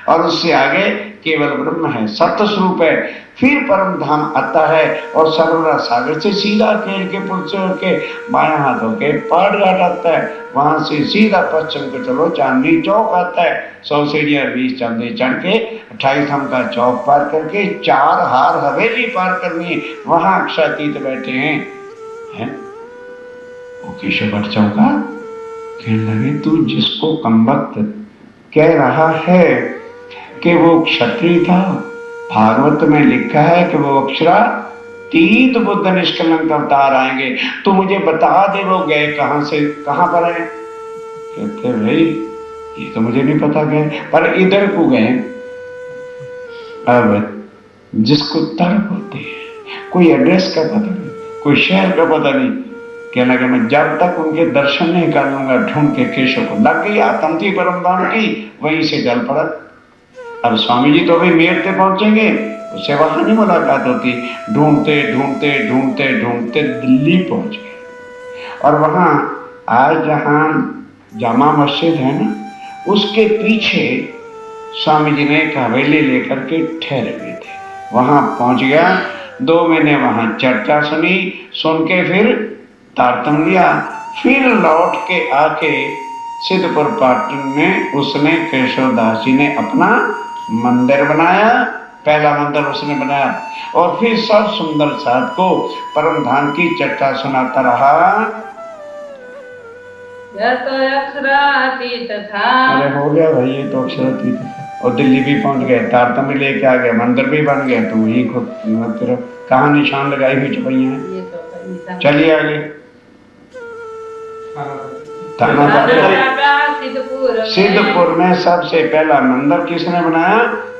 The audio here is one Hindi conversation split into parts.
और उससे आगे केवल ब्रह्म है, सत्य स्वरूप है। फिर परम धाम आता है और सरोवरा सागर से सीधा खेल के पुल से होके बाएं हाथ होके पहाड़ घाट आता है, वहां से सीधा पश्चिम को चलो चांदनी चौक आता है, 100 सीढ़ियां 20 चंदे चढ़ के 28 हम का चौक पार करके 4 हार हवेली पार करनी है, वहां अक्षातीत बैठे हैं, है? वो केशव भट्ट चौका कहने लगे तू जिसको कमबख्त कह रहा है कि वो क्षत्रिय था, भागवत में लिखा है कि वो अक्षरातीत बुद्ध निष्कलंक अवतार आएंगे, तो मुझे बता दे वो गए कहां से कहां पर है। कहते भाई ये तो मुझे नहीं पता गए, पर इधर को गए। अब जिसको तर्क होते हैं, कोई एड्रेस का पता नहीं, कोई शहर का पता नहीं, कहने लगे मैं जब तक उनके दर्शन नहीं कर लूंगा ढूंढ के केशव को, लग गई आत्म थी परम धाम की, वहीं से जल पड़ा। अब स्वामी जी तो अभी मेर पे पहुंचेंगे, उससे वहां नहीं मुलाकात होती, ढूंढते ढूंढते ढूंढते ढूंढते दिल्ली पहुंच गए। और वहां आज जहां जामा मस्जिद है ना, उसके पीछे स्वामी जी ने एक हवेली लेकर के ठहरे हुए थे, वहां पहुंच गया। 2 महीने वहां चर्चा सुनी, सुन के फिर तारतम लिया, फिर लौट के आके सिद्धपुर पाटन में उसने केशवदास जी ने अपना मंदिर बनाया, पहला मंदिर उसने बनाया, और फिर सब सुंदर साध को परम धाम की चर्चा सुनाता रहा। यह तो अक्षरातीत था। अरे हो गया भाई, ये तो अक्षरातीत था, और दिल्ली भी पहुंच गए, तारतम भी लेके आ गए, मंदिर भी बन गया, तो वही खुद कहाँ निशान लगाई हुई चपैया है। चलिए आगे। सिद्धपुर में सबसे पहला मंदिर किसने बनाया?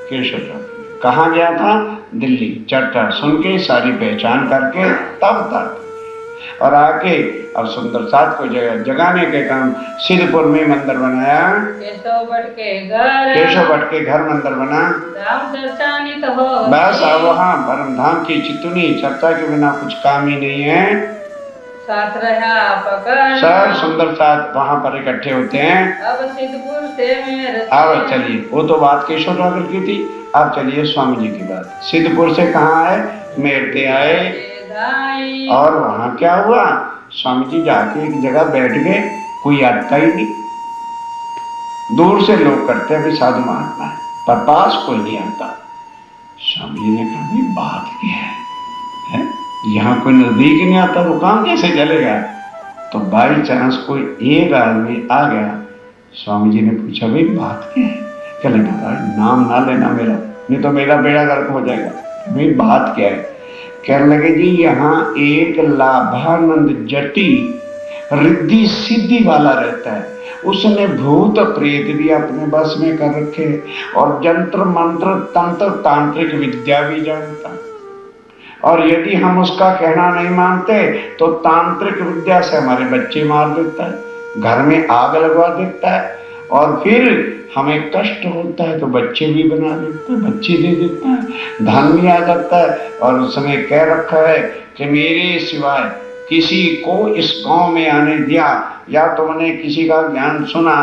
केशव। कहाँ गया था? दिल्ली। चर्चा सुन के सारी पहचान करके तब तक और आके अब सुंदर साथ को जगाने के काम सिद्धपुर में मंदिर बनाया। केशव भट्ट के घर मंदिर बना। दर्शनित हो बस अब वहाँ परम धाम की चितुनी चर्चा के बिना कुछ काम ही नहीं है। साथ रहा पकड़ सब सुंदर साथ वहाँ पर इकट्ठे होते हैं। अब सिद्धपुर से मेरे अब चलिए, वो तो बात केशव ठाकुर की थी, अब चलिए स्वामी जी की बात। सिद्धपुर से कहाँ आए? मेरते आए। और वहाँ क्या हुआ? स्वामी जी जाके एक जगह बैठ गए, कोई आता ही नहीं। दूर से लोग करते हैं साधु महात्मा है, पर पास कोई नहीं आता। स्वामी जी ने कहा भाई बात क्या है? यहाँ कोई नजदीक ही नहीं आता तो काम कैसे चलेगा? तो बाई चांस कोई एक आदमी आ गया। स्वामी जी ने पूछा भाई बात क्या है? कहने लगा नाम ना लेना मेरा, नहीं तो मेरा बेड़ा गर्क हो जाएगा। भाई बात क्या है? कहने लगे जी यहाँ एक लाभानंद जटी रिद्धि सिद्धि वाला रहता है, उसने भूत प्रेत भी अपने बस में कर रखे और जंत्र मंत्र तंत्र तांत्रिक विद्या भी जानता है, और यदि हम उसका कहना नहीं मानते तो तांत्रिक विद्या से हमारे बच्चे मार देता है, घर में आग लगवा देता है, और फिर हमें कष्ट होता है तो बच्चे भी बना देता है, बच्चे दे देता है, धन भी आ जाता है। और उसने कह रखा है कि मेरे सिवाय किसी को इस गांव में आने दिया या तुमने किसी का ज्ञान सुना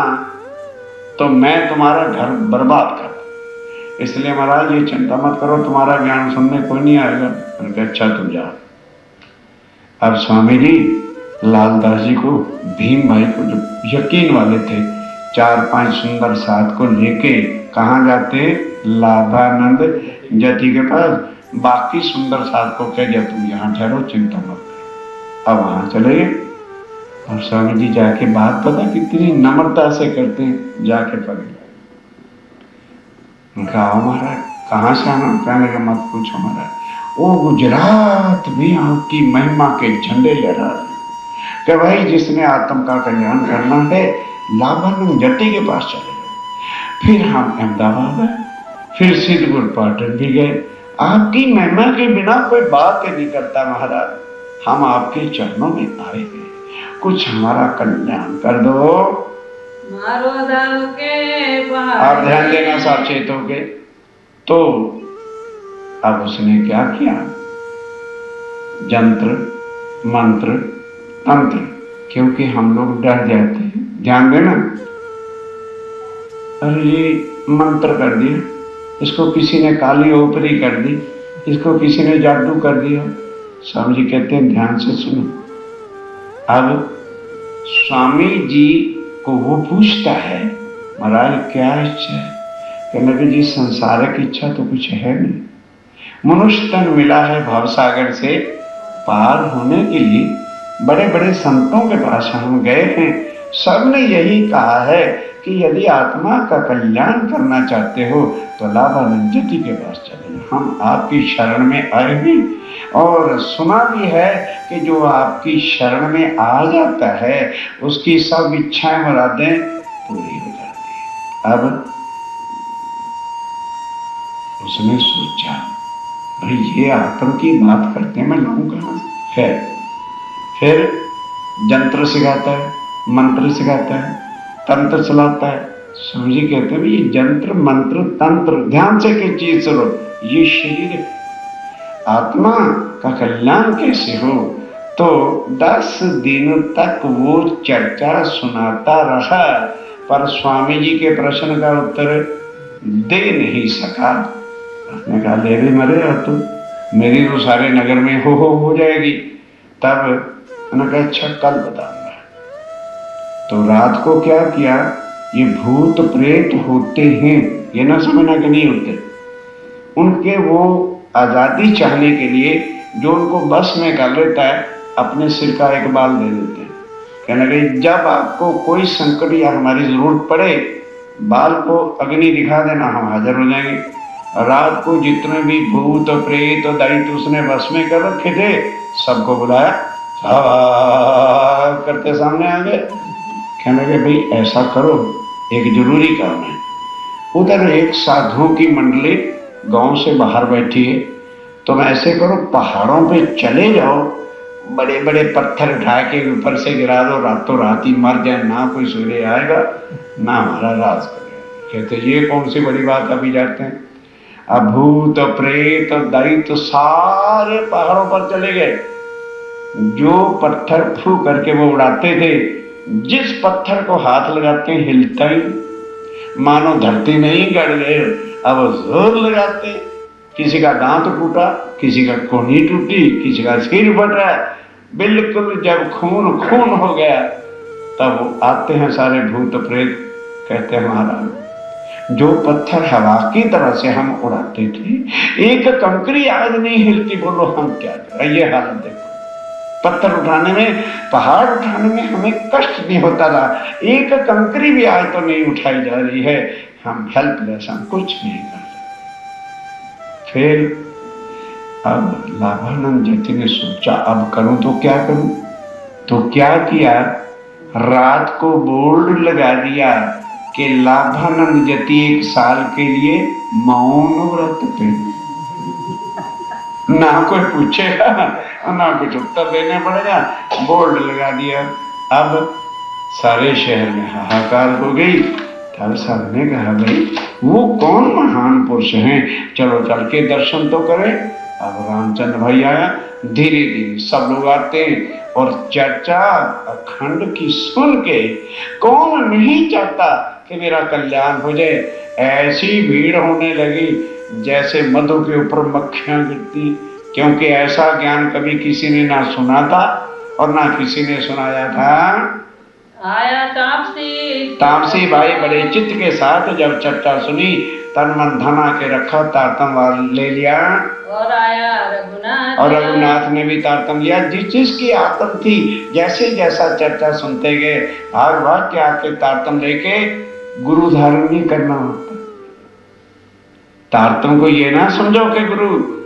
तो मैं तुम्हारा घर बर्बाद कर दूं, इसलिए महाराज ये चिंता मत करो, तुम्हारा ज्ञान सुनने कोई नहीं आएगा। अच्छा तुम जाओ। अब स्वामी जी लालदास जी को, भीम भाई को जो यकीन वाले थे, 4-5 सुंदर साथ को लेके कहाँ जाते? लाभानंद जति के पास। बाकी सुंदर साथ को कह दिया तुम यहाँ ठहरो, चिंता मत करो। अब वहां चले गए और स्वामी जी जाके बात पता कितनी नम्रता से करते हैं, जाके पकड़ गाँव महाराज कहाँ से आना? कहने का मत पूछो महाराज, वो गुजरात में आपकी महिमा के झंडे लहरा रहे कि भाई जिसने आत्म का कल्याण करना है लाभानंद जट्टी के पास चले गए। फिर हम अहमदाबाद आए, फिर सिद्धपुर पाटन भी गए। आपकी महिमा के बिना कोई बात नहीं करता महाराज, हम आपके चरणों में आए हैं, कुछ हमारा कल्याण कर दो। मारो दाव के आप ध्यान देना साचेत हो गए। तो अब उसने क्या किया? जंत्र मंत्र तंत्र, क्योंकि हम लोग डर जाते हैं, ध्यान देना, अरे ये मंत्र कर दिया, इसको किसी ने काली ओपरी कर दी, इसको किसी ने जादू कर दिया। स्वामी जी कहते हैं ध्यान से सुनो। अब स्वामी जी को वो पूछता है महाराज क्या इच्छा है? कहने लगे जी संसारिक इच्छा तो कुछ है नहीं, मनुष्य तन मिला है भवसागर से पार होने के लिए। बड़े बड़े संतों के पास हम गए हैं, सबने यही कहा है कि यदि आत्मा का कल्याण करना चाहते हो तो लाभानंद जी के पास चले। हम आपकी शरण में आए भी और सुना भी है कि जो आपकी शरण में आ जाता है उसकी सब इच्छाएं मुरादें पूरी हो जाती है। अब उसने सोचा भाई ये आत्म की बात करते हैं, मैं लाऊं कहां से? फिर जंत्र सिखाता है, मंत्र सिखाता है, तंत्र चलाता है। स्वामी जी कहते हैं ये जंत्र मंत्र तंत्र ध्यान से कोई चीज सुनो, ये शरीर है। आत्मा का कल्याण कैसे हो? तो 10 दिन तक वो चर्चा सुनाता रहा, पर स्वामी जी के प्रश्न का उत्तर दे नहीं सका। उसने कहा ले भी मरे और तू, मेरी तो सारे नगर में हो जाएगी। तब उन्होंने कहा अच्छा कल बताऊंगा। तो रात को क्या किया, ये भूत प्रेत होते हैं, ये ना समझना कि नहीं होते, उनके वो आजादी चाहने के लिए जो उनको बस में कर लेता है अपने सिर का एक बाल दे देते हैं। कहने लगे जब आपको कोई संकट या हमारी जरूरत पड़े बाल को अग्नि दिखा देना, हम हाजिर हो जाएंगे। रात को जितने भी भूत प्रेत और दैत्य उसने बस में कर रखे थे सबको बुलाया, करते सामने आ गए। कहने लगे भाई ऐसा करो, एक जरूरी काम है। उधर एक साधुओं की मंडली गांव से बाहर बैठी है, तुम ऐसे करो पहाड़ों पे चले जाओ, बड़े बड़े पत्थर उठा के ऊपर से गिरा दो, रातों रात ही मर जाए, ना कोई सूर्य आएगा ना हमारा राज करेगा। कहते ये कौन सी बड़ी बात, अभी जाते हैं। अब भूत प्रेत दैत्य सारे पहाड़ों पर चले गए। जो पत्थर फू करके वो उड़ाते थे, जिस पत्थर को हाथ लगाते हिलता ही, मानो धरती नहीं गड़ गए। अब जोर लगाते, किसी का दांत टूटा, किसी का कोहनी टूटी, किसी का सिर फटा, बिल्कुल जब खून खून हो गया तब आते हैं सारे भूत प्रेत, कहते हैं महाराज जो पत्थर हवा की तरह से हम उड़ाते थे, एक कंकरी आज नहीं हिलती, बोलो हम क्या करें? ये हालत देखो, पत्थर उठाने में, पहाड़ उठाने में हमें कष्ट नहीं होता था, एक कंकरी भी आज तो नहीं उठाई जा रही है, हम हेल्पलेस, हम कुछ नहीं कर सकते। फिर अब लाभानंद जति ने सोचा अब करूं तो क्या करूं? तो क्या किया, रात को बोर्ड लगा दिया कि लाभानंद जति 1 साल के लिए मौन व्रत पे, ना कोई पूछेगा ना कुछ उत्तर देने पड़ेगा, बोर्ड लगा दिया। अब सारे शहर में हाहाकार हो गई। तब सबने कहा भाई वो कौन महान पुरुष हैं, चलो चल के दर्शन तो करें। अब रामचंद्र भाई आया, धीरे धीरे सब लोग आते हैं और चर्चा अखंड की सुन के, कौन नहीं चाहता कि मेरा कल्याण हो जाए। ऐसी भीड़ होने लगी जैसे मधु के ऊपर मक्खियां गिरती, क्योंकि ऐसा ज्ञान कभी किसी ने ना सुना था और ना किसी ने सुनाया था। आया तापसी भाई बड़े चित्त के साथ जब चर्चा सुनी, तन मन धना के रखा, तारतम ले लिया। और आया रघुनाथ, और रघुनाथ ने भी तारतम लिया। जिस जिसकी आत्म थी, जैसे जैसा चर्चा सुनते गए, भाग भाग के आके तारतम लेके गुरु धारण नहीं करना होता। तारतम को ये ना समझो कि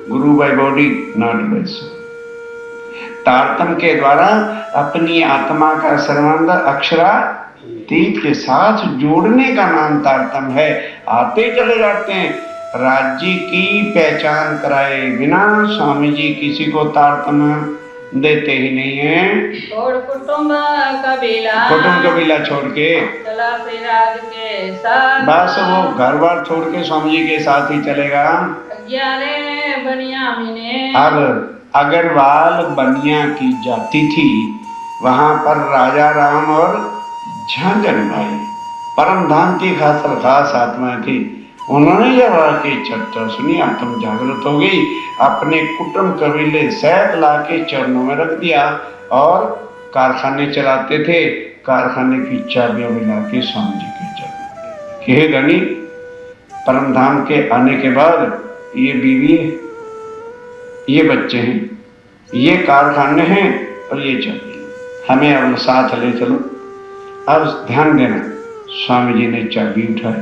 गुरु by body, not by soul. तारतम के द्वारा अपनी आत्मा का सर्वांग अक्षरातीत के साथ जोड़ने का नाम तारतम है। आते चले जाते हैं, राज्य की पहचान कराए बिना स्वामी जी किसी को तारतम देते ही नहीं है। छोड़ कुटुंब कबीला छोड़ के चला प्रयाग के साथ, बस वो घर बार छोड़ के स्वामी जी के साथ ही चलेगा। अब अग्रवाल बनिया की जाति थी, वहां पर राजा राम और झांझन भाई परम धाम की खास आत्मा थी। उन्होंने जब आके चर्चा सुनी, आत्म जागृत हो गई, अपने कुटुंब कबीले सैत ला के चरणों में रख दिया और कारखाने चलाते थे, कारखाने की चाबियां मिला के स्वामी जी के चरणों में। हे धनी, परम धाम के आने के बाद ये बीवी है, ये बच्चे हैं, ये कारखाने हैं और ये चाबी, हमें अब साथ ले चलो। अब ध्यान देना, स्वामी जी ने चाबी उठाई,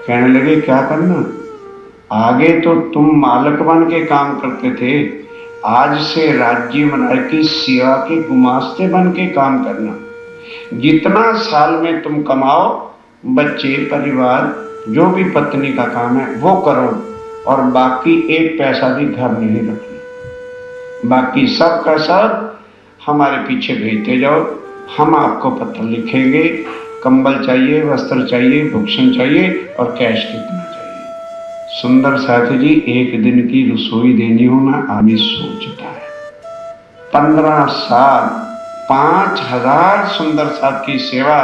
कहने लगे क्या करना, आगे तो तुम मालक बन के काम करते थे, आज से राज्य मनाई की सेवा के गुमास्ते बन के काम करना। जितना साल में तुम कमाओ, बच्चे परिवार जो भी पत्नी का काम है वो करो, और बाकी एक पैसा भी घर नहीं रखना, बाकी सब का सब हमारे पीछे भेजते जाओ, हम आपको पत्र लिखेंगे, कंबल चाहिए, वस्त्र चाहिए, भूषण चाहिए और कैश कितना चाहिए। सुंदर साथी जी, एक दिन की रसोई देनी हो ना, आदमी सोचता है। 15 साल 5000 सुंदर साथ की सेवा,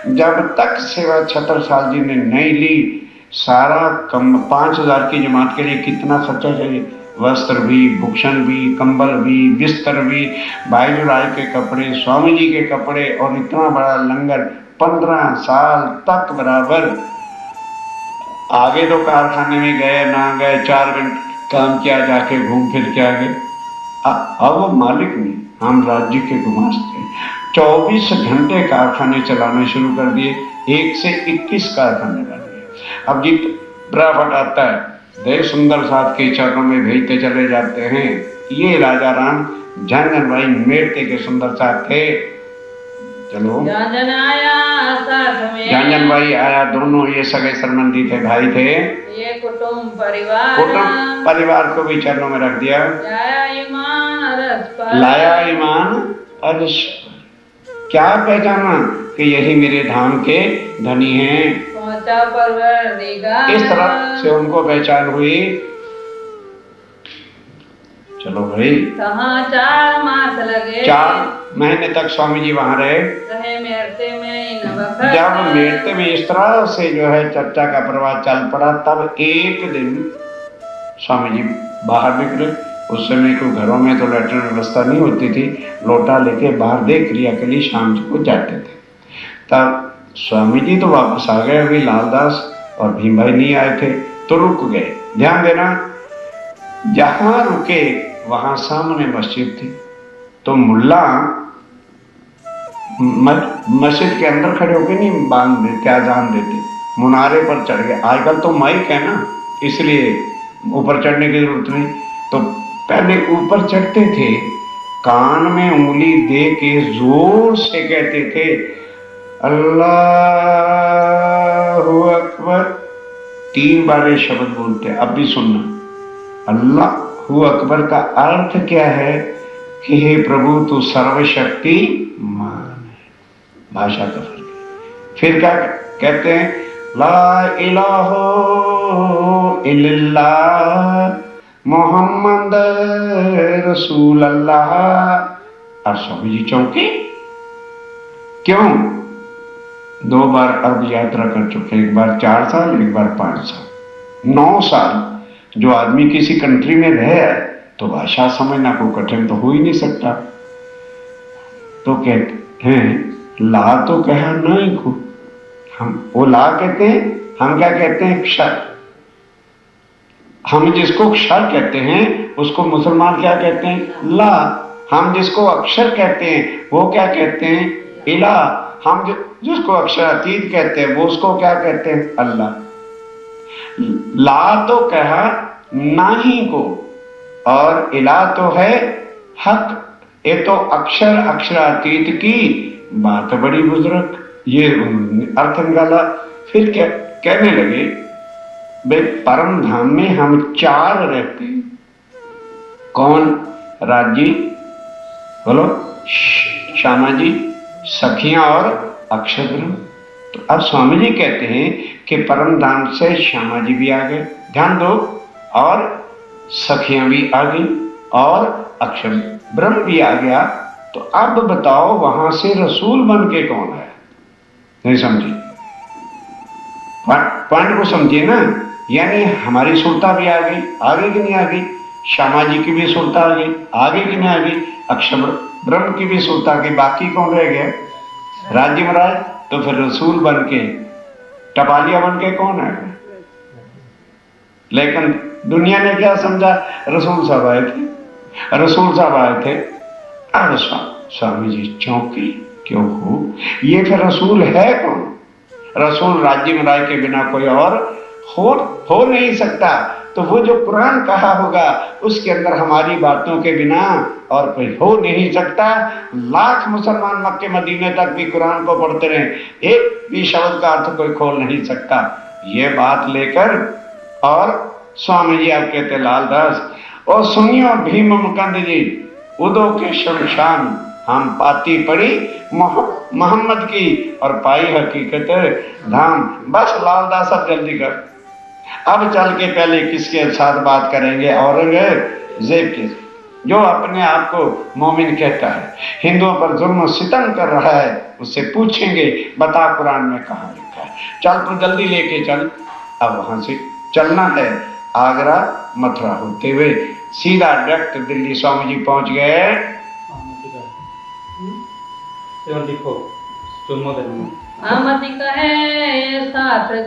जब तक सेवा छत्रसाल जी ने नहीं ली, सारा कम 5000 की जमात के लिए कितना खर्चा चाहिए, वस्त्र भी, भूषण भी, कंबल भी, बिस्तर भी, भाई जुड़ाई के कपड़े, स्वामी जी के कपड़े और इतना बड़ा लंगर 15 साल तक बराबर। आगे तो कारखाने में गए ना गए, 4 घंटे काम किया, जाके घूम फिर के आ गए। अब वो मालिक नहीं, हम राज्य के गुमास्ते। 24 घंटे कारखाने चलाने शुरू कर दिए, 1 से 21 कारखाने बन गए। अब जीत प्रॉफिट आता है, देव सुंदर साथ के चरणों में भेजते चले जाते हैं। ये राजा राम झंझन भाई मेड़ते के सुंदर साथ थे। चलो, झंझन आया साथ में, झंझन भाई आया, दोनों ये सगे संबंधी थे, भाई थे। ये कुटुंब परिवार को भी चरणों में रख दिया। लाया ईमान अरस पर, लाया ईमान अरस पर। क्या पहचाना कि यही मेरे धाम के धनी हैं। पहुंचा परवरदिगार, इस तरह से उनको पहचान हुई। चलो भाई, कहाँ 4 मास लगे, 4 महीने तक स्वामी जी वहां रहे। मेरते में जब मेरते में इस तरह से जो है चर्चा का प्रवाह चल पड़ा, तब एक दिन स्वामी जी बाहर निकले। उस समय को घरों में तो लैट्रिन व्यवस्था नहीं होती थी, लोटा लेके बाहर दे क्रिया के लिए शाम को जाते थे। तब स्वामी जी तो वापस आ गए, अभी लालदास और भीम भाई नहीं आए थे, तो रुक गए। ध्यान देना, जहां रुके वहां सामने मस्जिद थी, तो मुल्ला मस्जिद के अंदर खड़े होके नहीं बांध देते, आजान देते, मुनारे पर चढ़ गए। आजकल तो माइक है ना, इसलिए ऊपर चढ़ने की जरूरत नहीं। तो पहले ऊपर चढ़ते थे, कान में उंगली दे के जोर से कहते थे अल्लाहू अकबर। 3 बार ये शब्द बोलते। अब भी सुनना, अल्लाहू अकबर का अर्थ क्या है कि हे प्रभु तू सर्वशक्ति मान है। भाषा का फर्क। फिर क्या कहते हैं, ला इलाहा इल्लल्लाह मोहम्मद रसूल अल्लाह। और स्वामी जी चौंके, क्यों? 2 बार अरब यात्रा कर चुके, एक बार 4 साल, एक बार 5 साल, 9 साल। जो आदमी किसी कंट्री में रहे तो भाषा समझना को कठिन तो हो ही नहीं सकता। तो कहते हैं ला तो कहा नहीं को, हम वो ला कहते हैं, हम क्या कहते हैं क्षर। हम जिसको क्षर कहते हैं उसको मुसलमान क्या कहते हैं, ला। हम जिसको अक्षर कहते हैं वो क्या कहते हैं, इला। हम जिसको अक्षर अतीत कहते हैं वो उसको क्या कहते हैं, अल्लाह। ला तो कहा नाही को, और इला तो है हक। ये तो अक्षर अक्षरातीत की बात बड़ी बुजुर्ग, ये अर्थ निकाला। फिर क्या कहने लगे, भाई परम धाम में हम 4 रहते हैं। कौन? राजी बोलो, श्यामा जी, सखियां और अक्षर ब्रह्म। तो अब स्वामी जी कहते हैं कि परम धाम से श्यामा जी भी आ गए, ध्यान दो, और सखियां भी आ गई और अक्षर ब्रह्म भी आ गया। तो अब बताओ वहां से रसूल बन के कौन है? नहीं समझी? पॉइंट को समझिए ना, यानी हमारी सुरता भी आ गई, आगे की नहीं आ गई, श्यामा जी की भी सुरता आ गई, आगे की नहीं आ गई, अक्षर ब्रह्म की भी सुरता आ गई, बाकी कौन रह गया? राज्य महाराज। तो फिर रसूल बन के, टपालिया बन के कौन आएगा? लेकिन दुनिया ने क्या समझा? रसूल साहब आए थे, रसूल साहब आए थे। अब स्वामी जी चौंकी, क्यों हो? ये फिर रसूल है कौन? रसूल राज्य में राय के बिना कोई और हो नहीं सकता। तो वो जो कुरान कहा होगा उसके अंदर हमारी बातों के बिना और कोई हो नहीं सकता। लाख मुसलमान मक्के मदीने तक भी कुरान को पढ़ते रहे, एक भी शब्द का अर्थ कोई खोल नहीं सकता। ये बात लेकर और स्वामी जी आप कहते लालदास, और सुनियो भीम मुकंद जी, उदो के शमशान हम पाती पड़ी मोहम्मद की और पाई हकीकत धाम। बस लालदास अब जल्दी कर, अब चल के पहले किसके साथ बात करेंगे? औरंगजेब के, जो अपने आप को मोमिन कहता है, हिंदुओं पर जुल्म सितम कर रहा है। उससे पूछेंगे बता कुरान में कहाँ लिखा है? चल तो जल्दी लेके चल। अब वहां से चलना है आगरा मथुरा होते हुए सीधा डायरेक्ट दिल्ली। स्वामी जी पहुंच गए।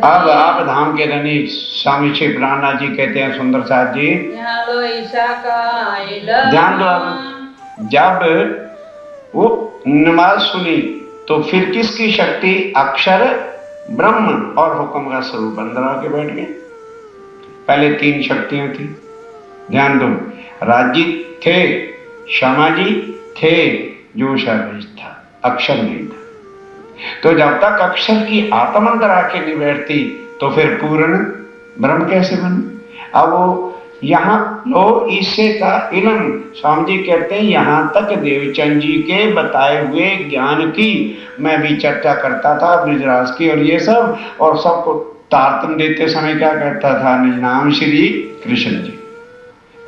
अब आप धाम के रनी स्वामी श्री प्राणनाथ जी कहते हैं, सुंदर साथ जी ध्यान दो। अब जब वो नमाज सुनी तो फिर किसकी शक्ति? अक्षर ब्रह्म और हुक्म का स्वरूप अंदर आके बैठ गए। पहले 3 शक्तियां थी, ध्यान दो। राजी थे, श्यामा जी थे, जोशा था, अक्षर नहीं था। तो जब तक अक्षर की आत्म अंदर आके नहीं बैठती तो फिर पूर्ण ब्रह्म कैसे बने? अब वो यहाँ लो ईसे का इल्म, स्वामी जी कहते हैं यहाँ तक देवचंद जी के बताए हुए ज्ञान की मैं भी चर्चा करता था ब्रिजराज की और ये सब, और सबको तारतम देते समय क्या कहता था? निज नाम श्री कृष्ण जी।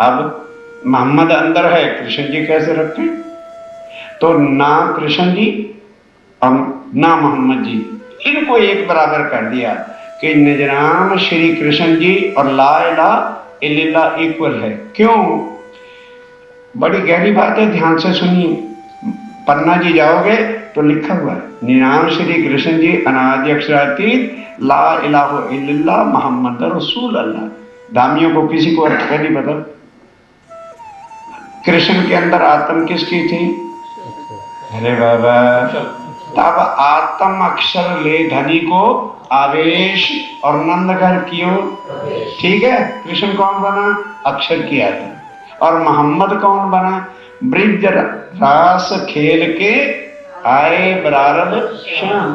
अब मोहम्मद अंदर है, कृष्ण जी कैसे रखें? तो ना कृष्ण जी ना मोहम्मद जी, इनको एक बराबर कर दिया कि निज नाम श्री कृष्ण जी और ला इलाहा इल्लल्लाह इक्वल है। क्यों? बड़ी गहरी बात है, ध्यान से सुनिए। पन्ना जी जाओगे तो लिखा हुआ है, निनाम श्री कृष्ण जी अनादि अक्षरातीत ला इलाहा इल्लल्लाह मोहम्मद रसूल अल्लाह। दामियों को किसी को अर्थ नहीं पता। कृष्ण के अंदर आत्म किसकी थी? अरे बाबा, तब आत्म अक्षर ले धनी को आवेश और नंद घर कियो। ठीक है, कृष्ण कौन बना? अक्षर की आत्मा। और मोहम्मद कौन बना? ब्रिज रास खेल के आए बरारद शाम।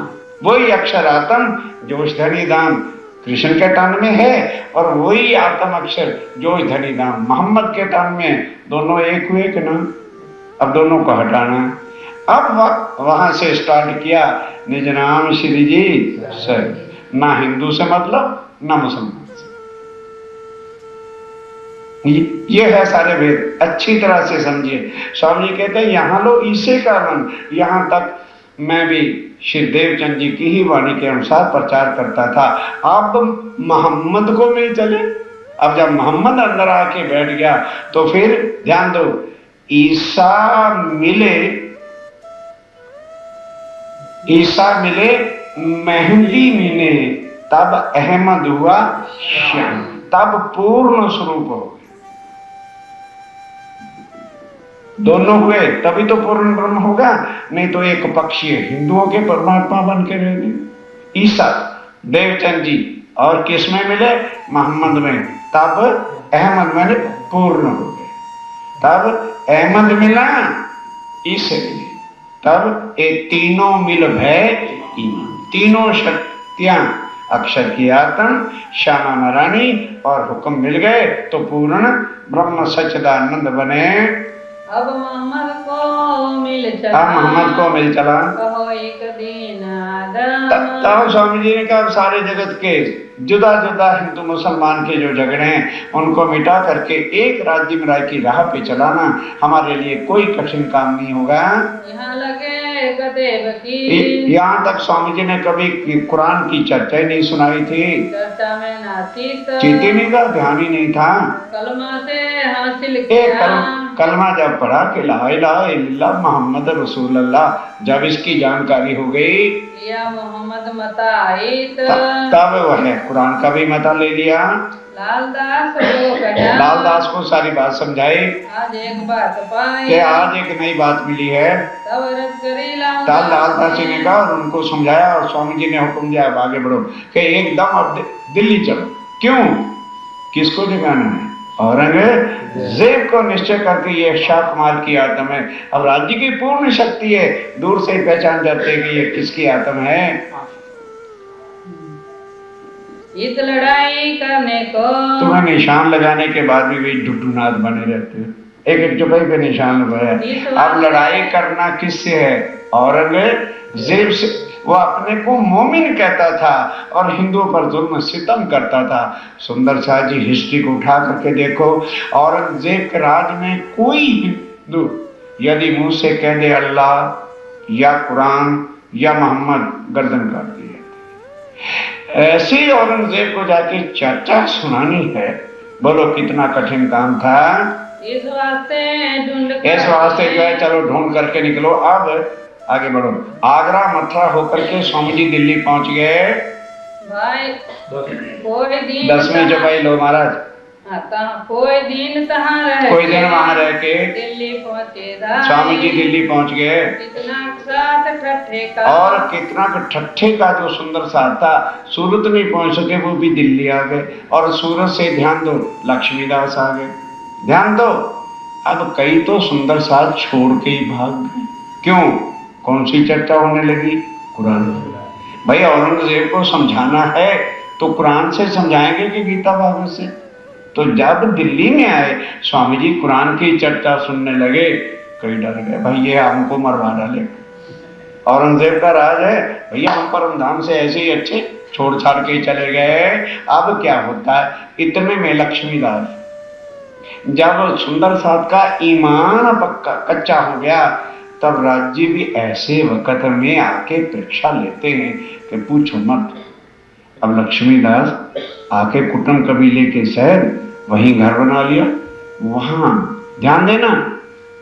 वही अक्षर आत्म जोश धनी दाम कृष्ण के तन में है, और वही आत्म अक्षर जोश धनी दाम मोहम्मद के तन में। दोनों एक हुए कि ना? अब दोनों को हटाना। अब वहां से स्टार्ट किया निज नाम श्री जी सर। ना हिंदू से मतलब ना मुसलमान से, ये है सारे भेद। अच्छी तरह से समझिए। स्वामी जी कहते हैं यहाँ लो इसे का मन, यहाँ तक मैं भी श्री देवचंद जी की ही वाणी के अनुसार प्रचार करता था। अब मोहम्मद को मिल चले। अब जब मोहम्मद अंदर आके बैठ गया तो फिर ध्यान दो, ईसा मिले मेहंदी मिले, तब अहमद हुआ श्याम, तब पूर्ण स्वरूप हो गए। दोनों हुए तभी तो पूर्ण ब्रह्म होगा, नहीं तो एक पक्षीय हिंदुओं के परमात्मा बन के रह गए। ईसा देवचंद जी और किसमें मिले? मोहम्मद में, तब अहमद में पूर्ण हो गए। तब अहमद मिला, ईसे मिले, तब ये तीनों मिल भय ईमान। तीनों शक्तियां अक्षर की आत्म, श्यामा महारानी और हुक्म मिल गए तो पूर्ण ब्रह्म सच्चिदानंद बने। अब मोहम्मद को मिल चला कहो एक दिन तब स्वामी जी ने कहा सारे जगत के जुदा जुदा हिंदू मुसलमान के जो झगड़े हैं उनको मिटा करके एक राज्य में राय की राह पे चलाना हमारे लिए कोई कठिन काम नहीं होगा। यहाँ लगे गदेव की। यहाँ तक स्वामी जी ने कभी कुरान की चर्चा ही नहीं सुनाई थी, चर्चा में नाचित, चीत ही नहीं था, ध्यान ही नहीं था। कलमा से हासिल एक किया। कलमा जब पढ़ा कि ला इलाहा इल्लल्लाह मोहम्मद रसूलुल्लाह, जब इसकी जानकारी हो गई या मोहम्मद मता आयत, तब वह कुरान का भी मता ले लिया। लालदास को कहा, लालदास को सारी बात समझाई आज एक बात पाई कि आज एक नई बात मिली है। तब रद करी तब लालदास जी ने कहा और उनको समझाया, और स्वामी जी ने हुक्म दिया अब आगे बढ़ो कि एकदम अब दिल्ली चलो। क्यों? किसको जगाना है? औरंगजेब को निश्चय करके ये शाकुमार की आत्मा है। अब राज्य की पूर्ण शक्ति है, दूर से ही पहचान जाते हैं कि ये किसकी आत्मा है। इस लड़ाई करने को तुम्हें निशान लगाने के बाद भी ढुढुनाथ बने रहते हो, एक एक चौपाई पे निशान लगाया। अब लड़ाई करना किससे है? औरंगजेब से। वो अपने को मोमिन कहता था और हिंदुओं पर जुल्म सितम करता था। सुंदर शाह जी हिस्ट्री को उठा करके देखो, औरंगजेब के राज में कोई हिंदू यदि मुंह से कह दे अल्लाह या कुरान या मोहम्मद, गर्दन काट दी जाती। ऐसे औरंगजेब को जाके चर्चा सुनानी है, बोलो कितना कठिन काम था। इस वास्ते जो है चलो ढूंढ करके निकलो, अब आगे बढ़ो। आगरा मथुरा होकर के स्वामी जी दिल्ली पहुंच गए। भाई कोई दिन 10वीं चौपाई लो महाराज। कोई दिन कोई दिन वहां रह के दिल्ली पहुंचे, स्वामी जी दिल्ली पहुंच गए। कितना साथ ठट्ठे का, और कितना ठट्ठे का जो सुंदर साथ था। सूरत नहीं पहुंच सके, वो भी दिल्ली आ गए। और सूरत से ध्यान दो लक्ष्मीदास आ गए। ध्यान दो, अब कई तो सुंदर साथ छोड़ के ही भाग गए। क्यों? कौन सी चर्चा होने लगी? कुरान। भाई औरंगजेब को समझाना है तो कुरान से समझाएंगे कि गीता भागवत से? तो जब दिल्ली में आए स्वामी जी कुरान की चर्चा सुनने लगे, कई डर गए, भाई ये हमको मरवा डाले। औरंगजेब का राज है भैया, हम परम धाम से ऐसे ही अच्छे छोड़ छाड़ के चले गए। अब क्या होता है? इतने में लक्ष्मीदास, जब सुंदर साथ का ईमान पक्का कच्चा हो गया, तब राज्य भी ऐसे वक्त में आके परीक्षा लेते हैं कि पूछो मत। अब लक्ष्मीदास आके कुटुंब कबीले के शहर वहीं घर बना लिया। वहां ध्यान देना,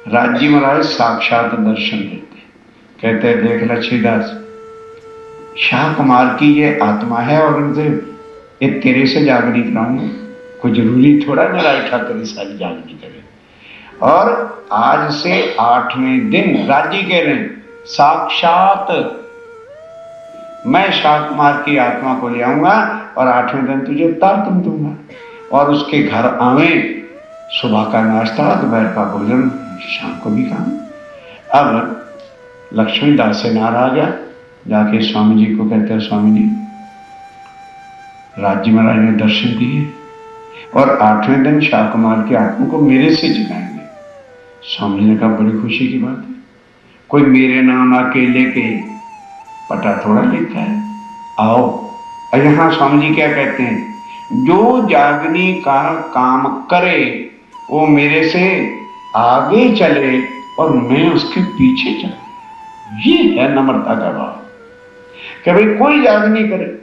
राज्य महाराज साक्षात दर्शन देते, कहते देख लक्ष्मीदास, शाह कुमार की ये आत्मा है औरंगजेब, ये तेरे से जागनी कराऊंगा। कोई जरूरी थोड़ा मेरा ठाकर सारी जागनी करे। और आज से 8वें दिन राज्य कह रहे हैं, साक्षात मैं शाह कुमार की आत्मा को ले आऊंगा और 8वें दिन तुझे उतार तुम दूंगा। और उसके घर आवे, सुबह का नाश्ता, दोपहर का भोजन, शाम को भी काम। अब लक्ष्मीदास से नाराज आ जाके स्वामी जी को कहते हैं, स्वामी जी राज्य महाराज ने दर्शन दिए और 8वें दिन शाह कुमार की आत्मा को मेरे से जगाएंगे। स्वामी जी ने कहा बड़ी खुशी की बात है, कोई मेरे नाम अकेले के पटा थोड़ा लिखा है, आओ। और यहाँ स्वामी जी क्या कहते हैं, जो जागनी का काम करे वो मेरे से आगे चले और मैं उसके पीछे चलूं। ये है नम्रता का भाव कि भाई कोई जागनी करे,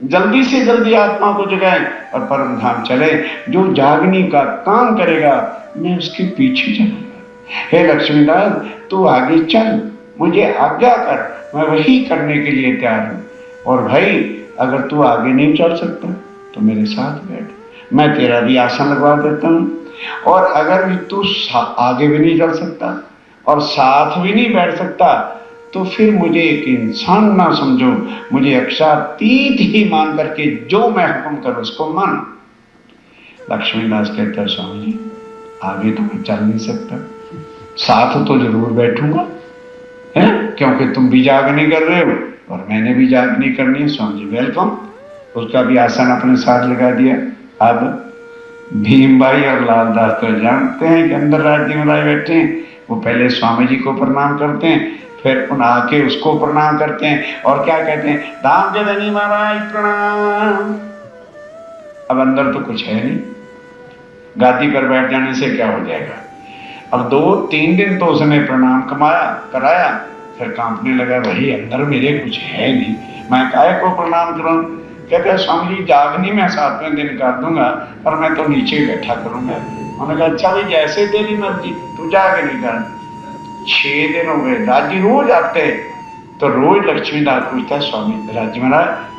जल्दी से जल्दी आत्मा को जगाए और परम धाम चले। जो जागनी का काम करेगा मैं उसके पीछे चलूंगा। हे लक्ष्मीदास तू आगे चल, मुझे आज्ञा कर, मैं वही करने के लिए तैयार हूं। और भाई अगर तू आगे नहीं चल सकता तो मेरे साथ बैठ, मैं तेरा भी आसन लगवा देता हूं। और अगर भी तू आगे भी नहीं चल सकता और साथ भी नहीं बैठ सकता तो फिर मुझे एक इंसान ना समझो, मुझे अक्षातीत ही मान करके जो मैं हुक्म करूं उसको मान। लक्ष्मीदास कहता है, स्वामी जी आगे तो मैं चल नहीं सकता, साथ तो जरूर बैठूंगा है, क्योंकि तुम भी जागनी कर रहे हो और मैंने भी जागनी करनी है। स्वामी जी वेलकम। उसका भी आसन अपने साथ लगा दिया। अब भीम भाई और लालदास तो जानते हैं कि अंदर राज्य महाराज बैठे हैं, वो पहले स्वामी जी को प्रणाम करते हैं, फिर उन आके उसको प्रणाम करते हैं और क्या कहते हैं, धाम के धनी महाराज प्रणाम। अब अंदर तो कुछ है नहीं, गादी पर बैठ जाने से क्या हो जाएगा। अब 2-3 दिन तो उसने प्रणाम कराया, फिर कांपने लगा, भाई अंदर मेरे कुछ है नहीं, मैं काहे को प्रणाम करूं। कहते स्वामी जी जागनी मैं 7वें दिन कर दूंगा, पर मैं तो नीचे बैठा करूंगा। उन्होंने कहा अच्छा भाई जैसे तेरी मर्जी, तू जाग नहीं कर। 6 दिन हो गए, राजी रोज आते, तो रोज लक्ष्मीदास पूछता स्वामी राजी महाराज,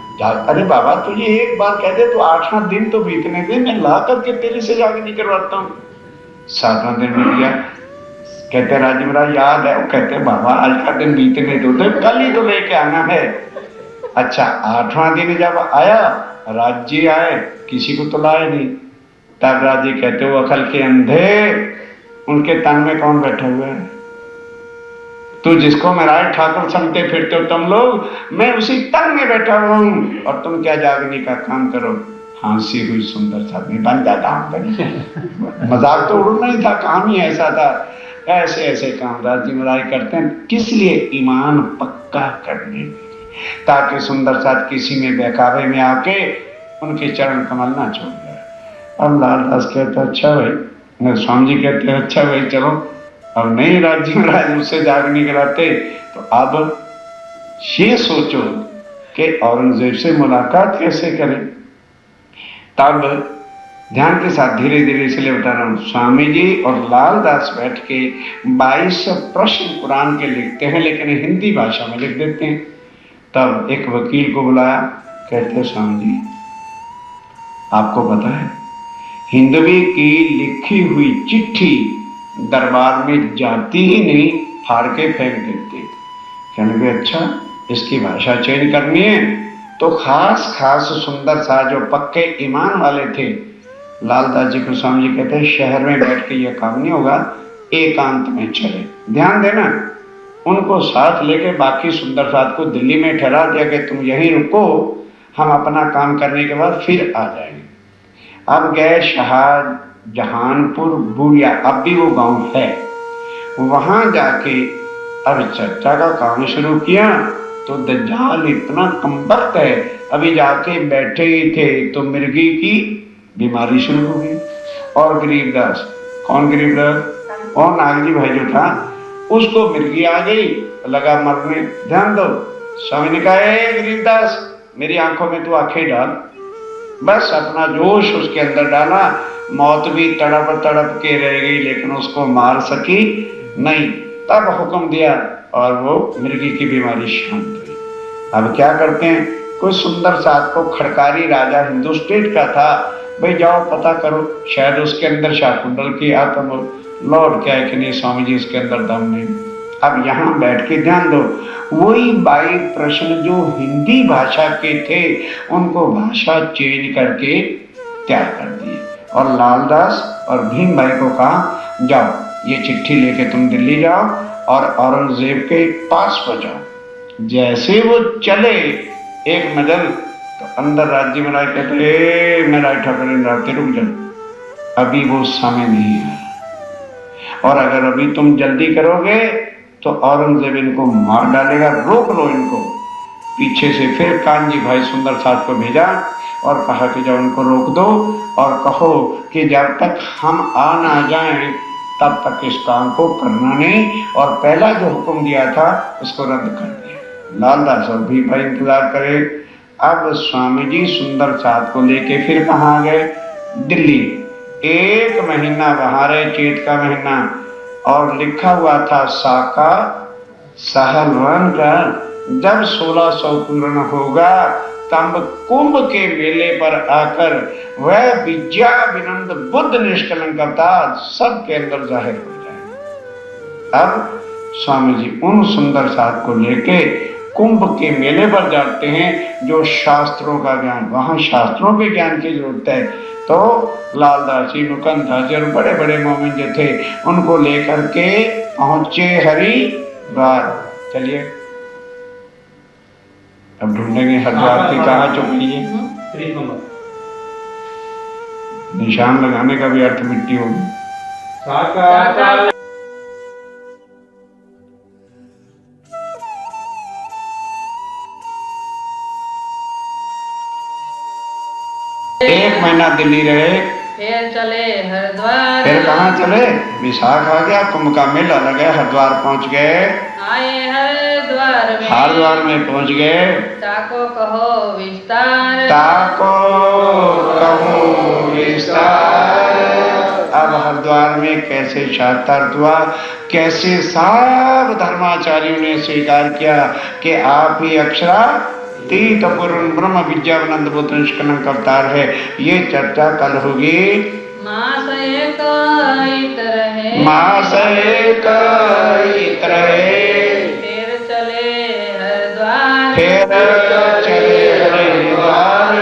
अरे बाबा तुझे एक बार कह दे तो 8वां दिन तो बीतने दे, मैं ला करके तेरे से जागनी करवाता हूँ। 7वां दिन बीत गया। कहते राजी महाराज याद है? वो कहते बाबा आज का दिन बीतने दो, तो कल ही तो लेके आना है। अच्छा 8वां दिन जब आया, राज्य आए, किसी को तो लाए नहीं। तब राज्य कहते वो अकल के अंधे, उनके तन में कौन बैठे हुए है? तो जिसको मेरा ठाकुर समझते फिरते हो तुम लोग, मैं उसी तन में बैठा हुआ हूं, और तुम क्या जागने का काम करो। फांसी हुई सुंदर सा में बन जाता हूं। मजाक तो उड़ना ही था, काम ही ऐसा था। ऐसे ऐसे काम राजी महाराज करते हैं, किस लिए? ईमान पक्का करने के लिए, ताकि सुंदर साथ किसी में बहकावे में आके उनके चरण कमल ना छोड़ जाए। अब लालदास कहते अच्छा भाई, स्वामी जी कहते हैं अच्छा भाई चलो, अब नहीं राज्य महाराज मुझसे जागने कराते, तो अब ये सोचो कि औरंगजेब से मुलाकात कैसे करें। तब ध्यान के साथ धीरे धीरे इसलिए बता रहा हूं, स्वामी जी और लालदास बैठ के 22 प्रश्न कुरान के लिखते हैं, लेकिन हिंदी भाषा में लिख देते हैं। तब एक वकील को बुलाया, कहते स्वामी जी आपको पता है हिंदवी की लिखी हुई चिट्ठी दरबार में जाती ही नहीं, फाड़ के फेंक देते। कहने लगे अच्छा इसकी भाषा चेंज करनी है, तो खास खास सुंदर सा जो पक्के ईमान वाले थे, लालदास जी को स्वामी जी कहते हैं शहर में बैठ के यह काम नहीं होगा, एकांत में चले। ध्यान देना, उनको साथ लेके बाकी सुंदर साथ को दिल्ली में ठहरा दिया कि तुम यहीं रुको, हम अपना काम करने के बाद फिर आ जाएंगे। अब गए शाहजहानपुर बुढ़िया, अब भी वो गांव है, वहां जाके अब चर्चा का काम शुरू किया। तो दज्जाल इतना कमबख्त है, अभी जाके बैठे ही थे तो मिर्गी की बीमारी शुरू हो गई। और गरीबदास, कौन गरीबदास? और नागजी भाई जो था, उसको मिर्गी आ गई, लगा मरने। ध्यान दो, स्वामी ने कहा गरीबदास मेरी आंखों में तू आंखें डाल, बस अपना जोश उसके अंदर डाला। मौत भी तड़प तड़प के रह गई, लेकिन उसको मार सकी नहीं। तब हुक्म दिया और वो मिर्गी की बीमारी शांत हुई। अब क्या करते हैं, कोई सुंदर साथ को खड़कारी राजा हिंदू स्टेट का था, भाई जाओ पता करो, शायद उसके अंदर शाकुंडल की आत्म लौट क्या है कि नहीं, स्वामी जी उसके अंदर दम नहीं। अब यहाँ बैठ के ध्यान दो, वही 22 प्रश्न जो हिंदी भाषा के थे, उनको भाषा चेंज करके तैयार कर दिए। और लालदास और भीम भाई को कहा जाओ ये चिट्ठी लेके तुम दिल्ली जाओ और औरंगजेब के पास पहुंचाओ। जैसे वो चले एक नजर, तो अंदर राज्य महाराज कहते मेरा ठाकुर रुक जाओ, अभी वो समय नहीं है, और अगर अभी तुम जल्दी करोगे तो औरंगजेब इनको मार डालेगा, रोक लो इनको। पीछे से फिर कानजी भाई सुंदर साथ को भेजा और कहा कि जब उनको रोक दो और कहो कि जब तक हम आ ना जाएं तब तक इस काम को करना नहीं, और पहला जो हुक्म दिया था उसको रद्द कर दिया। लालदास और भी भाई इंतजार करे। अब स्वामी जी सुंदर साथ को लेके फिर कहाँ गए? दिल्ली। 1 महीना वहां रहे, चैत का महीना, और लिखा हुआ था साका साहलवन का, जब 1600 पूर्ण होगा तब कुंभ के मेले पर आकर वह विद्या विनंद बुद्ध निष्कलंक अवतार सबके अंदर जाहिर हो जाए। अब स्वामी जी उन सुंदर साथ को लेके कुंभ के मेले पर जाते हैं, जो शास्त्रों का ज्ञान, वहां शास्त्रों के ज्ञान की जरूरत है। तो लालदास जी, मुकंदास जी और बड़े बड़े मोमिन जो थे, उनको लेकर के पहुंचे हरिद्वार। चलिए अब ढूंढेंगे हरिद्वार की कहाँ चुकी है, निशान लगाने का भी अर्थ मिट्टी होगी। एक महीना दिल्ली रहे, फिर चले हरिद्वार। फिर कहाँ चले? विशाख आ गया, कुंभ का मेला लगा, हरिद्वार पहुंच गए। आए हरिद्वार में पहुंच गए। ताको कहो विस्तार, ताको कहो विस्तार। अब हरिद्वार में कैसे साक्षात्कार हुआ, कैसे सब धर्माचार्यों ने स्वीकार किया कि आप ही अक्षरातीत पूर्ण ब्रह्म विद्यानंद पुत्र निष्कलंक अवतार है। ये चर्चा कल होगी। मास एक इत रहे, मास एक इत रहे, फिर चले हरिद्वार, फिर चले हरिद्वार।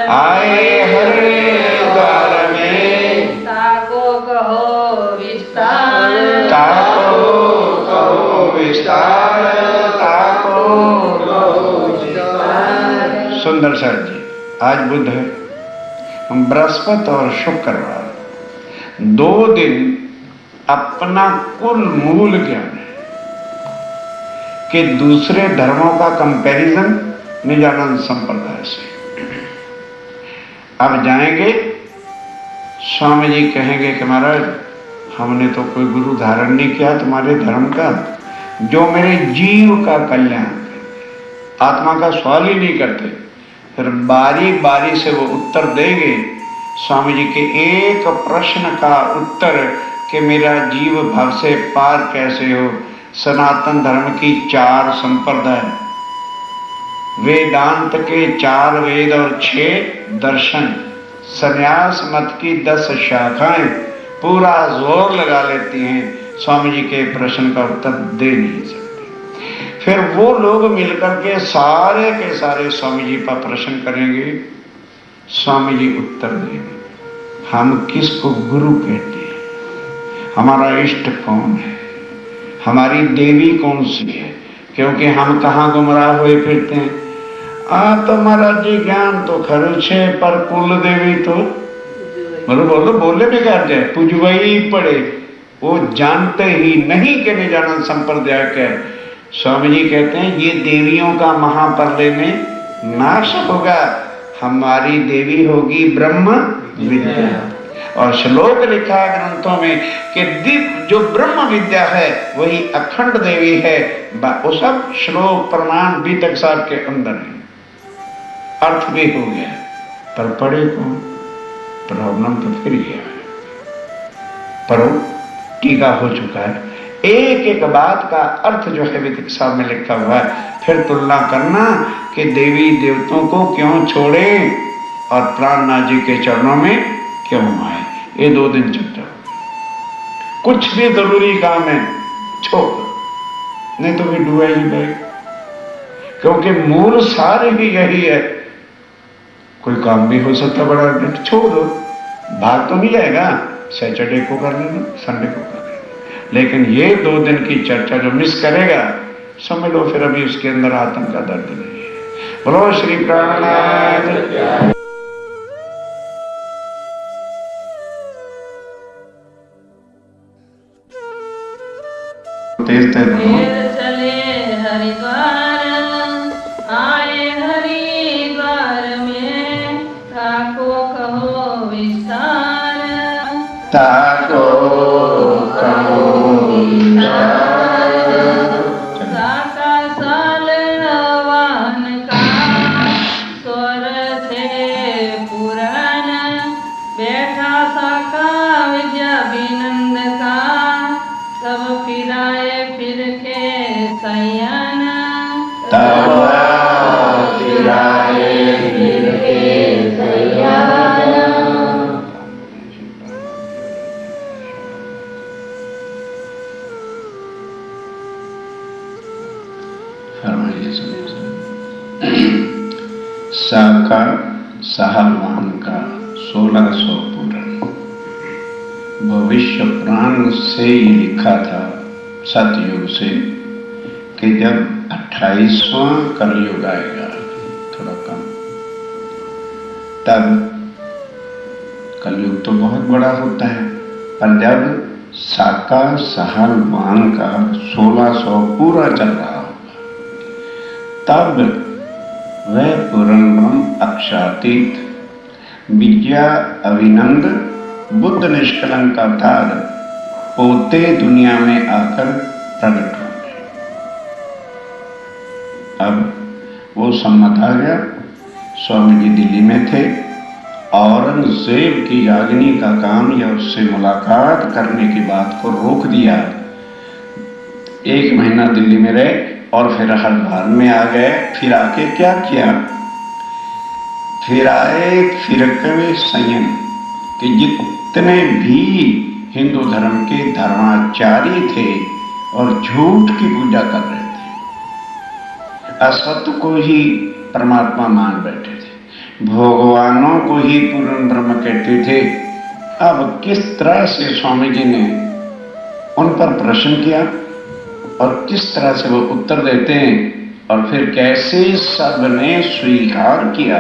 आए हरिद्वार में, ताको कहो विस्तार, ताको कहो विस्तार, ताको कहो विस्तार। सुंदर सर जी, आज बुध है, बृहस्पति और शुक्रवार 2 दिन अपना कुल मूल ज्ञान है कि दूसरे धर्मों का कंपैरिजन निजानंद संप्रदाय से। अब जाएंगे, स्वामी जी कहेंगे कि महाराज हमने तो कोई गुरु धारण नहीं किया तुम्हारे धर्म का, जो मेरे जीव का कल्याण, आत्मा का सवाल ही नहीं करते। फिर बारी बारी से वो उत्तर देंगे स्वामी जी के एक प्रश्न का उत्तर कि मेरा जीव भाव से पार कैसे हो। सनातन धर्म की 4 संप्रदाय, वेदांत के 4 वेद और 6 दर्शन, संन्यास मत की 10 शाखाएं पूरा जोर लगा लेती हैं, स्वामी जी के प्रश्न का उत्तर दे नहीं सकते। फिर वो लोग मिलकर के सारे स्वामी जी पर प्रश्न करेंगे, स्वामी जी उत्तर देंगे। हम किसको गुरु कहते हैं, हमारा इष्ट कौन है, हमारी देवी कौन सी है, क्योंकि हम कहाँ गुमराह हुए फिरते हैं। तो महाराज जी ज्ञान तो खर्च है, पर कुल देवी तो बोलो बोले बिगाड़ जाए, पुजवई पड़े। वो जानते ही नहीं कि निजानंद संप्रदाय के स्वामी जी कहते हैं ये देवियों का महाप्रलय में नाश होगा, हमारी देवी होगी ब्रह्म विद्या। और श्लोक लिखा है ग्रंथों में कि दिव्य जो ब्रह्म विद्या है वही अखंड देवी है। वो सब श्लोक प्रमाण बीतक साहब के अंदर है, अर्थ भी हो गया, पर पढ़े कौन? प्रॉब्लम तो फिर गया है, पर टीका हो चुका है। एक एक बात का अर्थ जो है बीतक साहब में लिखा हुआ है। फिर तुलना करना कि देवी देवताओं को क्यों छोड़े और प्राणनाथ जी के चरणों में क्यों आए। ये 2 दिन चर्चा होगी। कुछ भी जरूरी काम है छोड़, नहीं तो भी डूबा ही गए, क्योंकि मूल सारे भी यही है। कोई काम भी हो सकता बड़ा अर्जेंट, छोड़ दो, भाग तो नहीं जाएगा, सैटरडे को कर लेना, संडे को कर लेना। लेकिन ये 2 दिन की चर्चा जो मिस करेगा, समझ लो फिर अभी उसके अंदर आत्म का दर्द नहीं है। बोलो श्री प्राणनाथ। तेज चले हरिद्वार, आए हरिद्वार में, ताको कहो विस्तार, ताको कहो विस्तार। साका साल वाहन का स्वर थे पुराण, बैठा साका विद्याभिनंद का, सब फिराए फिर के सयान, तब फिराए फिर के सयान। साका साहलवान का 1600 पूर्ण भविष्य पुराण से ही लिखा था सतयुग से कि जब 28वां कलयुग आएगा, थोड़ा कम, तब कलयुग तो बहुत बड़ा होता है, पर जब साका साहलवान का 1600 पूरा चल रहा होगा, तब वह पूर्ण ब्रह्म अक्षरातीत विद्या अभिनंद बुद्ध निष्कलंक अवतार पोते दुनिया में आकर प्रकट होंगे। अब वो सम्मत आ गया। स्वामी जी दिल्ली में थे। औरंगजेब की याग्नि का काम या उससे मुलाकात करने की बात को रोक दिया। 1 महीना दिल्ली में रहे और फिर हरिद्वार में आ गए। फिर आके क्या किया, फिर आए फिरकवे संयम कि जितने भी हिंदू धर्म के धर्माचार्य थे और झूठ की पूजा कर रहे थे, असत्य को ही परमात्मा मान बैठे थे, भगवानों को ही पूर्ण ब्रह्म कहते थे। अब किस तरह से स्वामी जी ने उन पर प्रश्न किया और किस तरह से वो उत्तर देते हैं, और फिर कैसे सबने स्वीकार किया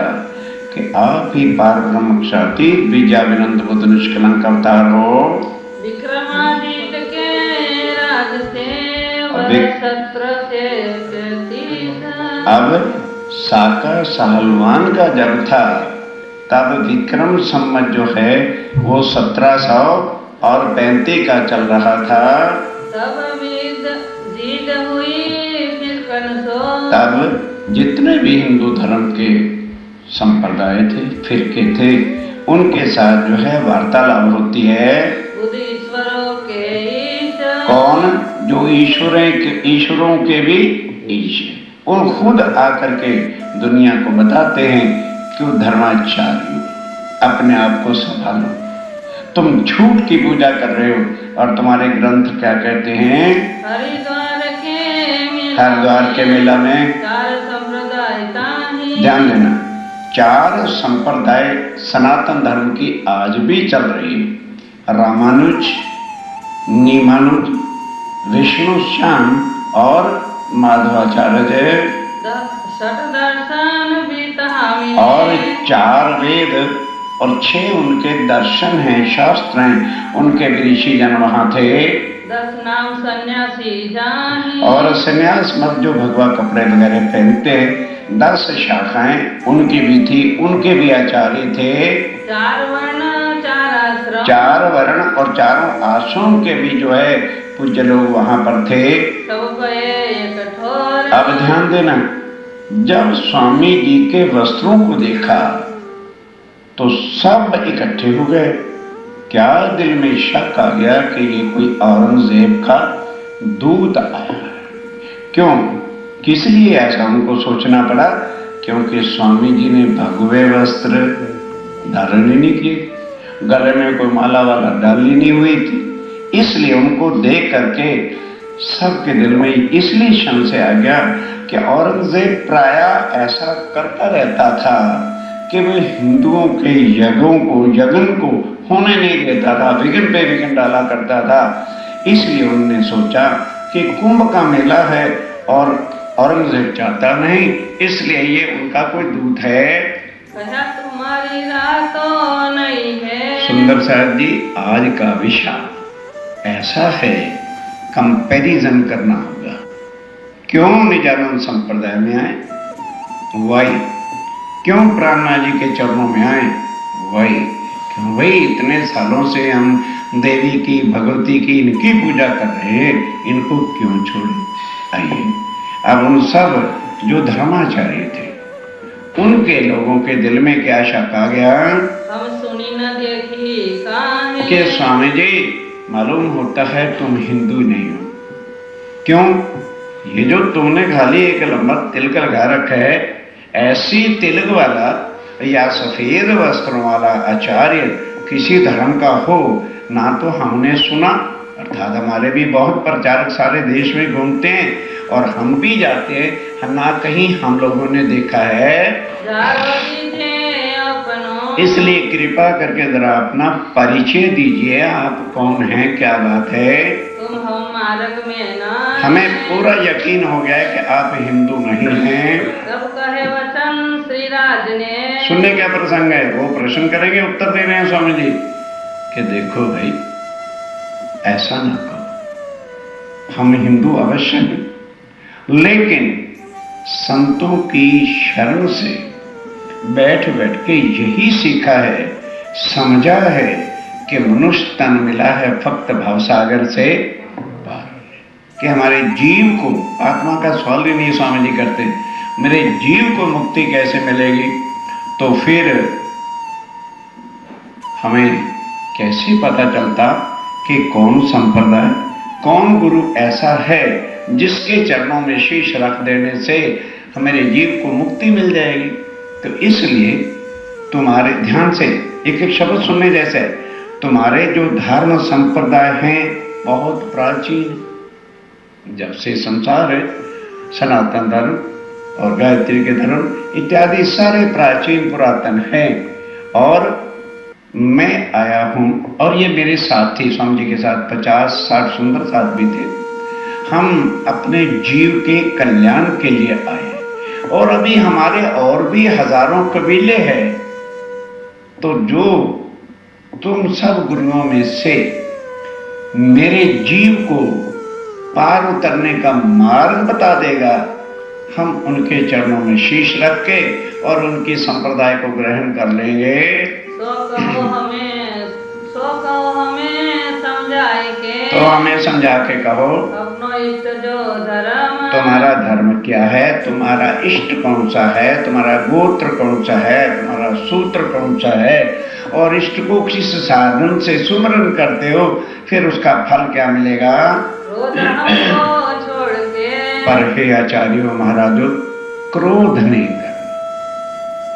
कि आप ही पार ब्रह्म क्षातीत विद्याविनंद बुद्ध निष्कलंक अवतार हो। विक्रमादित्य के राज से अब साका सहलवान का जब था तब विक्रम संवत जो है वो 1735 का चल रहा था। तब जितने भी हिंदू धर्म के संप्रदाय थे, फिरके थे, उनके साथ जो है वार्तालाप होती है। कौन? जो ईश्वरों के भी ईश्वर, वो खुद आकर के दुनिया को बताते हैं कि धर्माचार्य अपने आप को संभालो, तुम झूठ की पूजा कर रहे हो और तुम्हारे ग्रंथ क्या कहते हैं। हरिद्वार के मेला में ध्यान देना, 4 संप्रदाय सनातन धर्म की आज भी चल रही है। रामानुज, निमानुज, विष्णु श्याम और माधवाचार्य और 4 वेद और 6 उनके दर्शन हैं, शास्त्र हैं, उनके भी ऋषि जन वहां थे। 10 नाम सन्यासी जानी, और सन्यास मत जो भगवा कपड़े वगैरह पहनते हैं, 10 शाखाएं उनकी भी थी, उनके भी आचार्य थे। 4 वर्ण 4 आश्रम, 4 वर्ण और 4 आश्रम के भी जो है पूज्य लोग वहां पर थे। कठोर। अब ध्यान देना, जब स्वामी जी के वस्त्रों को देखा तो सब इकट्ठे हो गए। क्या दिल में शक आ गया कि ये कोई औरंगजेब का दूत आया है? क्यों, किस लिए ऐसा उनको सोचना पड़ा? क्योंकि स्वामी जी ने भगवे वस्त्र धारण ही नहीं किए, गले में कोई माला वाला डाली नहीं हुई थी, इसलिए उनको देख करके सबके दिल में इसलिए संशय आ गया कि औरंगजेब प्रायः ऐसा करता रहता था कि वह हिंदुओं के यज्ञ को होने नहीं देता था, विघ्न पे विघ्न डाला करता था। इसलिए उन्होंने सोचा कि कुंभ का मेला है और औरंगजेब चाहता नहीं, इसलिए ये उनका कोई दूत है। तुम्हारी रातों नहीं है। सुंदर साहब जी, आज का विषय ऐसा है, कंपैरिजन करना होगा। क्यों निजानंद संप्रदाय में आए? वही। क्यों प्राणनाथ जी के चरणों में आए? वही। क्यों भाई इतने सालों से हम देवी की, भगवती की, इनकी पूजा कर रहे हैं, इनको क्यों छोड़े? आइए, अब उन सब जो धर्माचार्य थे उनके लोगों के दिल में क्या शक आ गया? हम सुनी न देखी कहानी कि स्वामी जी मालूम होता है तुम हिंदू नहीं हो। क्यों? ये जो तुमने खाली एक लंबा तिलक लगा रखा है, ऐसी तिलक वाला या सफेद वस्त्रों वाला आचार्य किसी धर्म का हो ना तो हमने सुना, अर्थात हमारे भी बहुत प्रचारक सारे देश में घूमते हैं और हम भी जाते हैं, ना कहीं हम लोगों ने देखा है। इसलिए कृपा करके जरा अपना परिचय दीजिए, आप कौन हैं, क्या बात है? तुम हम मार्ग में ना, हमें पूरा यकीन हो गया है कि आप हिंदू नहीं हैं। तब कहे वचन श्री राज ने। सुनने क्या प्रसंग है? वो प्रश्न करेंगे, उत्तर दे रहे हैं स्वामी जी कि देखो भाई ऐसा ना करो, हम हिंदू अवश्य हैं, लेकिन संतों की शरण से बैठ बैठ के यही सीखा है, समझा है कि मनुष्य तन मिला है फक्त भवसागर से पार, कि हमारे जीव को, आत्मा का सवाल ही नहीं स्वामी जी करते, मेरे जीव को मुक्ति कैसे मिलेगी। तो फिर हमें कैसे पता चलता कि कौन संप्रदाय, कौन गुरु ऐसा है जिसके चरणों में शीश रख देने से हमारे जीव को मुक्ति मिल जाएगी। तो इसलिए तुम्हारे ध्यान से एक एक शब्द सुनने जैसे, तुम्हारे जो धर्म संप्रदाय हैं बहुत प्राचीन, जब से संसार है, सनातन धर्म और गायत्री के धर्म इत्यादि सारे प्राचीन पुरातन हैं। और मैं आया हूं और ये मेरे साथी स्वामी जी के साथ 50-60 सुंदर साथ भी थे। हम अपने जीव के कल्याण के लिए आए और अभी हमारे और भी हजारों कबीले हैं। तो जो तुम सब गुरुओं में से मेरे जीव को पार उतरने का मार्ग बता देगा, हम उनके चरणों में शीश रख के और उनकी संप्रदाय को ग्रहण कर लेंगे। सो कहो हमें समझाए के, तो हमें समझा के कहो अपनो इष्ट जो धर्म, तुम्हारा धर्म क्या है, तुम्हारा इष्ट कौन सा है, तुम्हारा गोत्र कौन सा है, तुम्हारा सूत्र कौन सा है, और इष्ट को किस साधन से सुमरन करते हो, फिर उसका फल क्या मिलेगा। क्रोध हमको छोड़ के, पर हे आचार्यों महाराजों, क्रोध नहीं करना,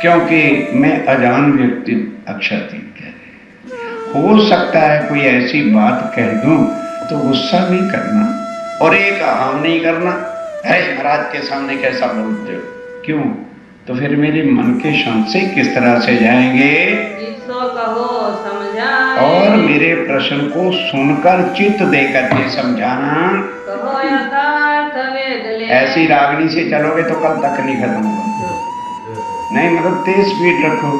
क्योंकि मैं अजान व्यक्ति अक्षरतीत कह रहे। हो सकता है कोई ऐसी बात कह दूं तो गुस्सा नहीं करना और एक आम नहीं करना, है महाराज के सामने कैसा बोलते हो, क्यों, तो फिर मेरे मन के संशय किस तरह से जाएंगे। सो कहो समझाए, और मेरे प्रश्न को सुनकर चित्त देकर के समझाना। कहो यथार्थ वेद ले, ऐसी रागनी से चलोगे तो कल तक नहीं खत्म होगा। नहीं, मतलब तेज स्पीड रखो।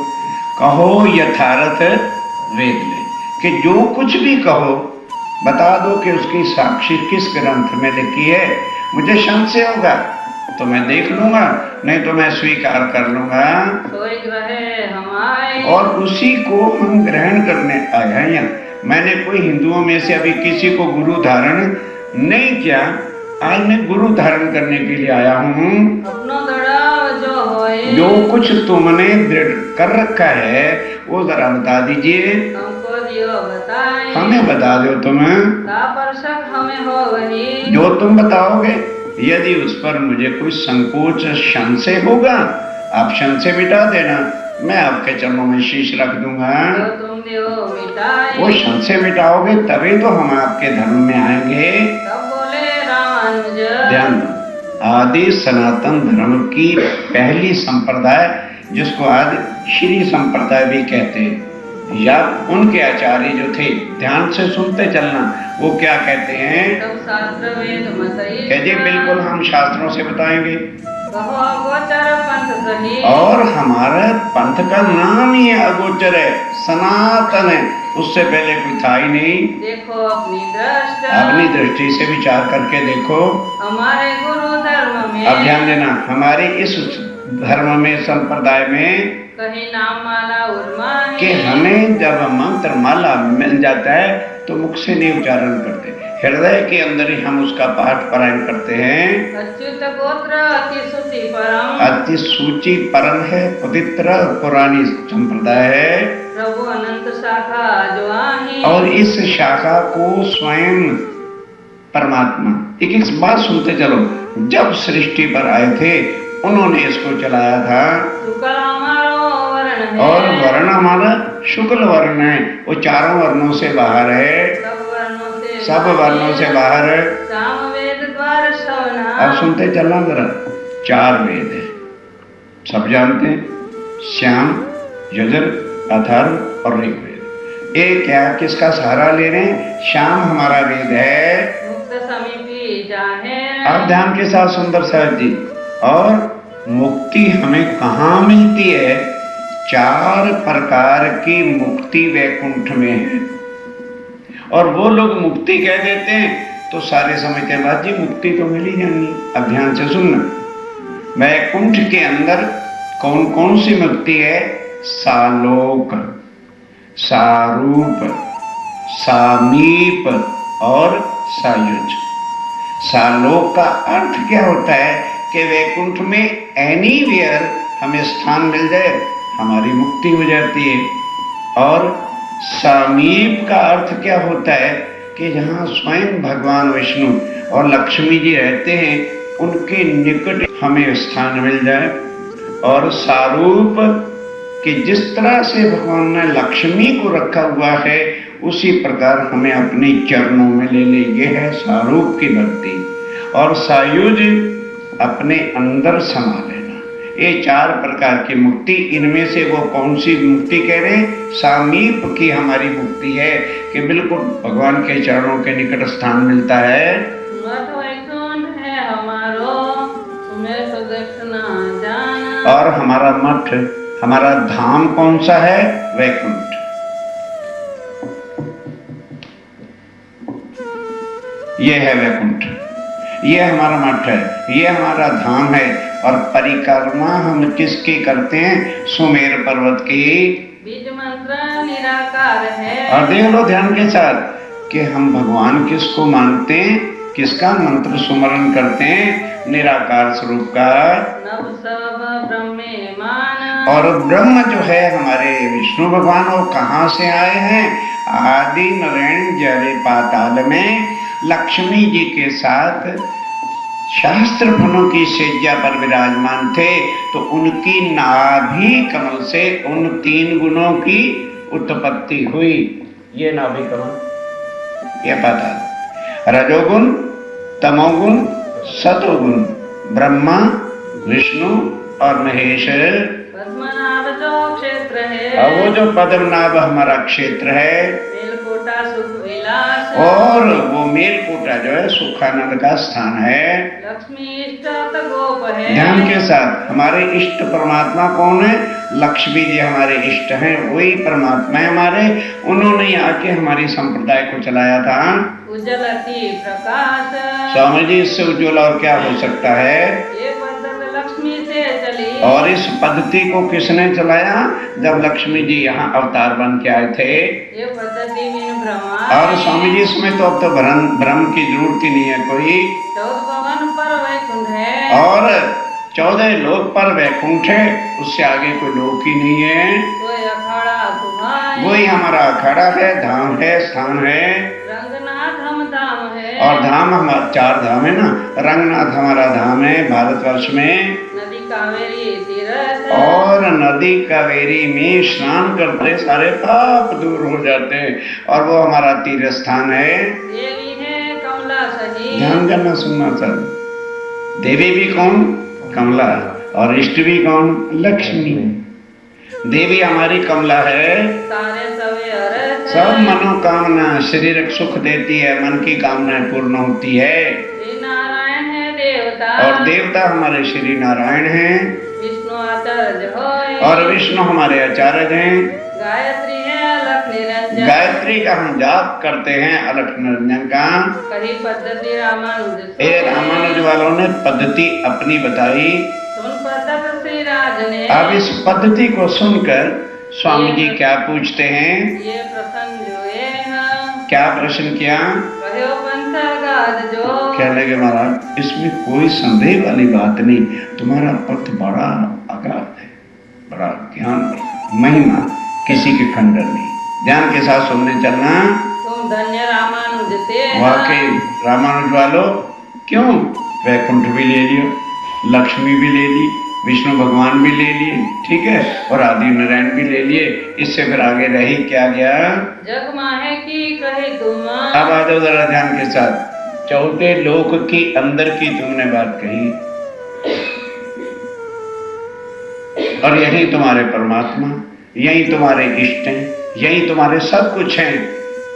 कहो यथार्थ वेद ले, कि जो कुछ भी कहो बता दो कि उसकी साक्षी किस ग्रंथ में लिखी है। मुझे संशय होगा तो मैं देख लूंगा, नहीं तो मैं स्वीकार कर लूंगा। सोई ग्रहे हम आए, और उसी को हम ग्रहण करने आए हैं। यहाँ मैंने कोई हिंदुओं में से अभी किसी को गुरु धारण नहीं किया, आज मैं गुरु धारण करने के लिए आया हूँ। अपनो दड़ाव जो होए, जो कुछ तुमने दृढ़ कर रखा है वो जरा बता दीजिए, हमको दियो बताए, हमें बता दो तुम। का परशक हमें हो वही, जो तुम बताओगे, यदि उस पर मुझे कोई संकोच संशय होगा, आप संशय मिटा देना, मैं आपके चरणों में शीश रख दूंगा। जो तुम दियो मिटाए, वो संशय मिटाओगे तभी तो हम आपके धर्म में आएंगे। तब बोले रामानुज, ध्यान दो, आदि सनातन धर्म की पहली संप्रदाय, जिसको आदि श्री संप्रदाय भी कहते हैं, या उनके आचार्य जो थे, ध्यान से सुनते चलना, वो क्या कहते हैं। तब शास्त्र वेद मतई, कहते बिल्कुल हम शास्त्रों से बताएंगे, कहो अगोचर पंथ सही, और हमारा पंथ का नाम ही अगोचर है, सनातन है, उससे पहले कोई था ही नहीं। देखो अपनी दृष्टि से विचार करके देखो। हमारे गुरु धर्म में, अब ध्यान देना, हमारे इस धर्म में, संप्रदाय में कहीं नाम माला उर्मा है, कि हमें जब मंत्र माला मिल जाता है तो मुख से नहीं उच्चारण करते, हृदय के अंदर ही हम उसका पाठ पारायण करते हैं। अच्युत गोत्र अति सूचि परम, अति सूची परम है, पवित्र पुरानी संप्रदाय है, प्रभु अनंत शाखा जो आहे, और इस शाखा को स्वयं परमात्मा, एक एक बात सुनते चलो, जब सृष्टि पर आए थे उन्होंने इसको चलाया था। शुक्ल हमारो वर्ण है, और वर्ण हमारा शुक्ल वर्ण है, वो चारों वर्णों से बाहर है, सब वर्णों से बाहर है। साम वेद द्वार श्रवणा, अब सुनते चलना जरा, 4 वेद है, सब जानते हैं, श्याम, यजुर, अथर्व और ऋग्वेद। एक क्या किसका सहारा ले रहे हैं, श्याम हमारा वेद है। मुक्त समीपी जाहे, अब ध्यान के साथ सुंदर साहब जी, और मुक्ति हमें कहाँ मिलती है, 4 प्रकार की मुक्ति वैकुंठ में है। और वो लोग मुक्ति कह देते हैं तो सारे समझते हैं बात जी मुक्ति तो मिल ही जानी। अब ध्यान से सुनना, वैकुंठ के अंदर कौन कौन सी मुक्ति है, सालोक, सारूप, सामीप और सायुज। सालोक का अर्थ क्या होता है कि वैकुंठ में एनीवेयर हमें स्थान मिल जाए, हमारी मुक्ति हो जाती है। और सामीप का अर्थ क्या होता है कि जहाँ स्वयं भगवान विष्णु और लक्ष्मी जी रहते हैं, उनके निकट हमें स्थान मिल जाए। और सारूप कि जिस तरह से भगवान ने लक्ष्मी को रखा हुआ है, उसी प्रकार हमें अपने चरणों में ले ले, ये है सारूप की भक्ति। और सायुज अपने अंदर समा लेना। ये 4 प्रकार की मुक्ति, इनमें से वो कौन सी मुक्ति कह रहे हैं? सामीप की हमारी मुक्ति है कि बिल्कुल भगवान के चरणों के निकट स्थान मिलता है। और हमारा मठ, हमारा धाम कौन सा है? वैकुंठ। ये है वैकुंठ, ये हमारा मठ है, ये हमारा धाम है। और परिक्रमा हम किसकी करते हैं? सुमेर पर्वत की। बीज मंत्र निराकार है। और देख लो ध्यान के साथ कि हम भगवान किसको मानते हैं, किसका मंत्र सुमरण करते हैं? निराकार स्वरूप का। नव सब ब्रह्मे मान। और ब्रह्म जो है हमारे विष्णु भगवान, वो कहाँ से आए हैं? आदि नारायण जरे पाताल में लक्ष्मी जी के साथ शास्त्र फलों की शैया पर विराजमान थे, तो उनकी नाभि कमल से उन 3 गुणों की उत्पत्ति हुई। ये नाभि कमल, ये पाताल, रजोगुण, तमोगुण, सतोगुण, ब्रह्मा, विष्णु और महेश। पद्मनाभ जो क्षेत्र है, और वो जो पद्मनाभ हमारा क्षेत्र है, मेलकोटा सुख विलास, और वो मेलकोटा जो है सुखानंद का स्थान है। लक्ष्मी इष्ट गोप है। ध्यान के साथ हमारे इष्ट परमात्मा कौन है? लक्ष्मी जी हमारे इष्ट हैं, वही परमात्मा है हमारे। उन्होंने आके हमारी संप्रदाय को चलाया था। उज्जवल अति प्रकाश। स्वामी जी, इससे उज्ज्वल और क्या हो सकता है? ये पद्धति लक्ष्मी से चली। और इस पद्धति को किसने चलाया? जब लक्ष्मी जी यहाँ अवतार बन के आए थे। ये पद्धति में ब्रह्मा। और स्वामी जी, इसमें तो अब तो भ्रम की जरूरत ही नहीं है कोई। 14 भवन पर वैकुंठ है। और 14 लोक पर वैकुंठ है, उससे आगे कोई लोक ही नहीं है। कोई अखाड़ा तुम्हारी। वही हमारा अखाड़ा है, धाम है, स्थान है। रंगनाथ हम धाम है। और धाम हमारा 4 धाम है ना। रंगनाथ हमारा धाम है भारतवर्ष में। नदी कावेरी तीर्थ। और नदी कावेरी में स्नान करते सारे पाप दूर हो जाते हैं, और वो हमारा तीर्थ स्थान है। देवी है कमला सही। ध्यान करना, सुनना सर। देवी भी कौन? कमला। और इष्ट भी कौन? लक्ष्मी। देवी हमारी कमला है। सारे सवे अर्थ। सब मनोकामना, शरीर सुख देती है, मन की कामनाएं पूर्ण होती है। श्री नारायण है देवता। और देवता हमारे श्री नारायण हैं। विष्णु आचार्य होय। और विष्णु हमारे आचार्य हैं। गायत्री है अलख निरंजन। गायत्री का हम जाप करते हैं, अलख निरंजन का। कही पद्धति रामानुज। ये रामानुज वालों ने पद्धति अपनी बताई। सुन पद्धत श्री राज ने। अब इस पद्धति को सुनकर स्वामी जी क्या पूछते हैं? ये प्रसन्न जो है। क्या प्रश्न किया? कहो पंथ गाद जो। क्या लगे महाराज, इसमें कोई संदेह वाली बात नहीं। तुम्हारा पथ बड़ा अगाध है, बड़ा ज्ञान, महिमा, किसी के खंडन नहीं। ध्यान के साथ सुनने चलना। तुम धन्य रामानुज थे। वाकई रामानुज वालों, क्यों? वैकुंठ भी ले लियो, लक्ष्मी भी ले ली, विष्णु भगवान भी ले लिए, ठीक है, और आदि नारायण भी ले लिए। इससे फिर आगे रही क्या गया? जग माहे की कहे तुम। अब आ जाओ जरा ध्यान के साथ। 14 लोक की अंदर की तुमने बात कही, और यही तुम्हारे परमात्मा, यही तुम्हारे इष्ट हैं, यही तुम्हारे सब कुछ हैं।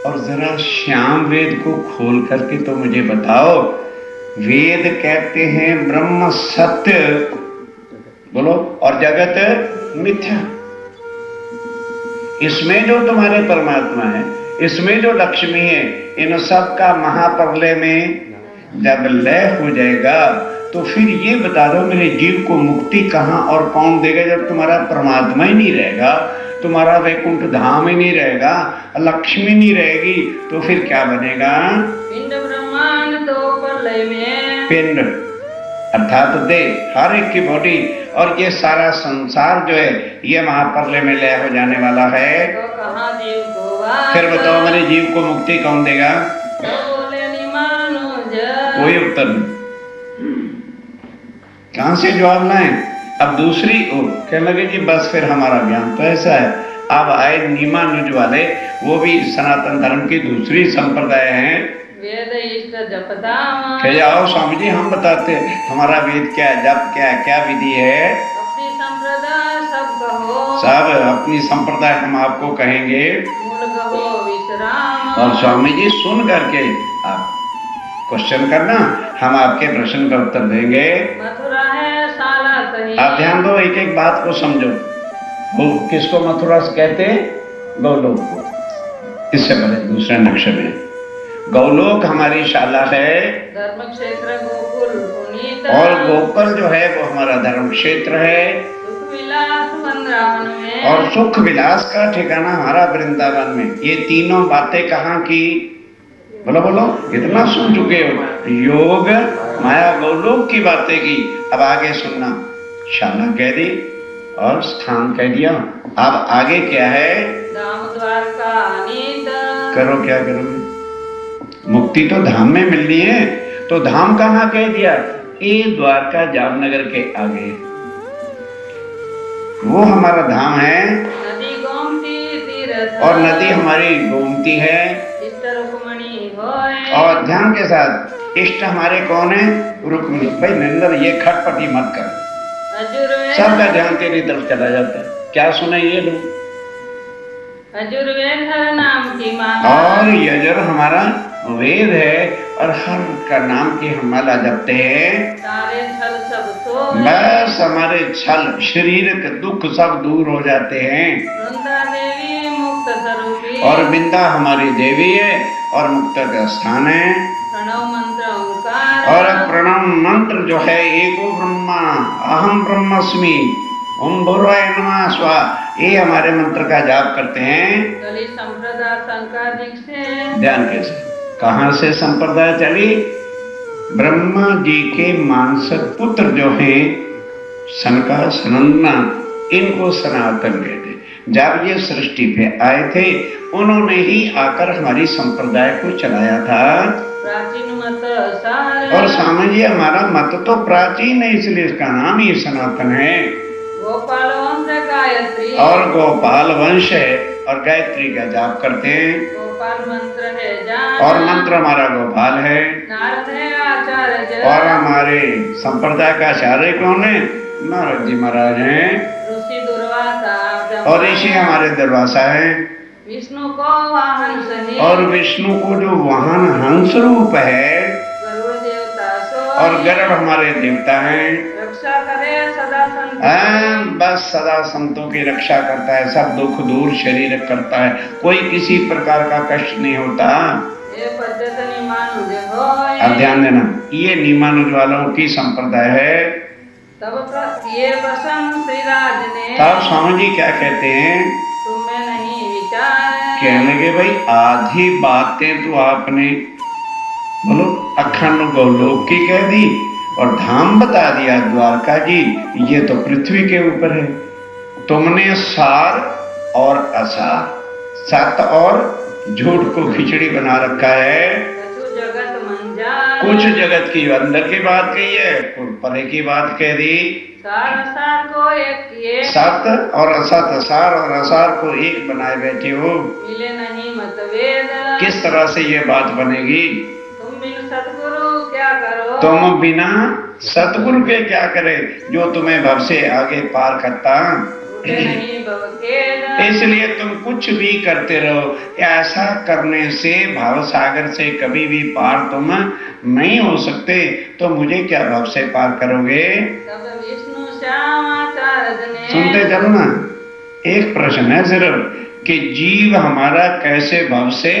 और जरा श्याम वेद को खोल करके तो मुझे बताओ। वेद कहते हैं ब्रह्म सत्य, बोलो, और जगत मिथ्या। इसमें जो तुम्हारे परमात्मा है, इसमें जो लक्ष्मी है, इन सब का महाप्रलय में जब लय हो जाएगा, तो फिर ये बता दो मेरे जीव को मुक्ति कहाँ और कौन देगा? जब तुम्हारा परमात्मा ही नहीं रहेगा तुम्हारा वैकुंठ धाम ही नहीं रहेगा, लक्ष्मी नहीं रहेगी, तो फिर क्या बनेगा? पिंड ब्रह्मांड दो प्रलय में, पिंड अर्थात देह, हर एक की बॉडी, और ये सारा संसार जो है ये महाप्रलय में लय हो जाने वाला है। तो कहाँ जीव को वास? फिर बताओ मेरे जीव को मुक्ति कौन देगा? तो बोले निमानुज। कोई उत्तर नहीं, कहां से जवाब लाएं? अब दूसरी ओर कहने लगे जी बस फिर हमारा ज्ञान तो ऐसा है। अब आए निमानुज वाले, वो भी सनातन धर्म की दूसरी संप्रदाय है। वेद इष्ट जपदाम, कह जाओ स्वामी जी हम बताते हैं हमारा वेद क्या है, जप क्या है, क्या विधि है। अपनी संप्रदाय सब कहो, सब अपनी संप्रदाय हम आपको कहेंगे, मूल कहो विश्राम। और स्वामी जी सुन करके आप क्वेश्चन करना, हम आपके प्रश्न का उत्तर देंगे। मथुरा है साला कहीं, आप ध्यान दो, एक एक बात को समझो। वो किसको मथुरा से कहते हैं? गौलोक को। इससे पहले दूसरे नक्शे में गौलोक हमारी शाला है, धर्म क्षेत्र गोकुल पुनीत, और गोकुल जो है वो हमारा धर्म क्षेत्र है, सुख विलास वृंदावन में, और सुख विलास का ठिकाना हमारा वृंदावन में। ये तीनों बातें कहाँ की? बोलो बोलो, कितना सुन चुके हो? योग माया गौलोक की बातें की। अब आगे सुनना, शाला कह दी और स्थान कह दिया। अब आगे क्या है? धाम द्वारका अनीत, करो क्या करोगे? मुक्ति तो धाम में मिलनी है, तो धाम कहाँ कह दिया? ये द्वारका जामनगर के आगे, वो हमारा धाम है। नदी गोमती तीर्थ, और नदी हमारी गोमती है। इष्ट रुक्मणी होय, और ध्यान के साथ इष्ट हमारे कौन है? रुक्मिणी। भाई नंदन ये खटपटी मत कर, अजुर्वेद, सबका ध्यान तेरी तरफ चला जाता है। क्या सुने ये लोग? अजुर्वेद हर नाम की माला, और यजुर हमारा वेद है, और हर का नाम की हम माला जपते हैं। सारे छल सब सोए, बस हमारे छल शरीर के दुख सब दूर हो जाते हैं। वृंदा देवी मुक्त स्वरूपी, और बिंदा हमारी देवी है और मुक्त का स्थान है। प्रणव मंत्र ओंकार, और प्रणव मंत्र जो है एको ब्रह्मा अहम ब्रह्मस्मि ओम भूर्भुवः नमः स्वाहा, ये हमारे मंत्र का जाप करते हैं। कली संप्रदाय संकादिक से, ध्यान कैसे, कहाँ से संप्रदाय चली? ब्रह्मा जी के मानसक पुत्र जो हैं सनका सनंदन, इनको सनातन कहते। जब ये सृष्टि पे आए थे उन्होंने ही आकर हमारी संप्रदाय को चलाया था। प्राचीन मत सार, और स्वामी जी हमारा मत तो प्राचीन है, इसलिए इसका नाम ही सनातन है। गोपाल वंश गायत्री, और गोपाल वंश है, और गायत्री का जाप करते हैं। गोपाल मंत्र है जान, और मंत्र हमारा गोपाल है। नारद है आचार्य, और हमारे संप्रदाय का आचार्य कौन है? नारद जी महाराज हैं। ऋषि दुर्वासा, और ऋषि हमारे दुर्वासा है। विष्णु को वाहन सही, और विष्णु को जो वाहन हंस रूप है, गरुड़ देवता सो, और गरुड़ हमारे देवता हैं। रक्षा करे सदा संत, बस सदा संतों की रक्षा करता है, सब दुख दूर शरीर करता है, कोई किसी प्रकार का कष्ट नहीं होता। ये पद्धति निमानुज होय, अब ध्यान देना, ये निमानुज वालों की संप्रदाय है। ये प्रसन्न श्रीराज ने, तब स्वामी जी क्या कहते हैं? तुम्हें नहीं विचार, कहने लगे भाई आधी बातें तो आपने बोलो अखंड गौलोक की कह दी, और धाम बता दिया द्वारका जी, ये तो पृथ्वी के ऊपर है। तुमने सार और असार, सत और झूठ को खिचड़ी बना रखा है। कछु जगत मंजार, कुछ जगत की अंदर की बात कही है, कुछ परे की बात कह दी। सार असार को एक किए, सत और असत, सार और असार को एक बनाए बैठे हो। मिले नहीं मतभेद, किस तरह से ये बात बनेगी? तुम बिन सतगुरु क्या करो, तुम बिना सतगुरु के क्या करे, जो तुम्हें भव से आगे पार करता। टूटे नहीं भवखेद, इसलिए तुम कुछ भी करते रहो, ऐसा करने से भाव सागर से कभी भी पार तुम नहीं हो सकते, तो मुझे क्या भव से पार करोगे? तब विष्णु श्याम आचार्य ने, सुनते चलो ना। एक प्रश्न है सिर्फ कि जीव हमारा कैसे भव से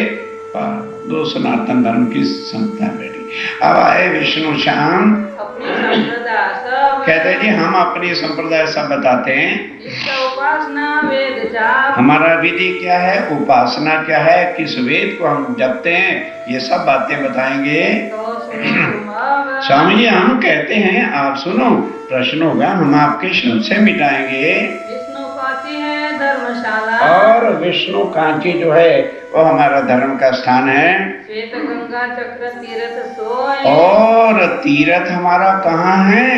पार, दो सनातन धर्म की संस्था बैठी। अब आए विष्णु श्याम, अपनी संप्रदाय सब, कहते हैं जी हम अपनी संप्रदाय सब बताते हैं। इष्ट उपासना उपासना वेद जाप। हमारा विधि क्या है, उपासना क्या है, किस वेद को हम जपते हैं, ये सब बातें बताएंगे। तो सुनो तुम अब। स्वामी जी हम कहते हैं आप सुनो, प्रश्न होगा हम आपके संशय मिटाएंगे। विष्णु काची है धर्मशाला। और विष्णु कांची जो है वो हमारा धर्म का स्थान है। श्वेत गंगा चक्र तीर्थ सोय। और तीर्थ हमारा कहाँ है,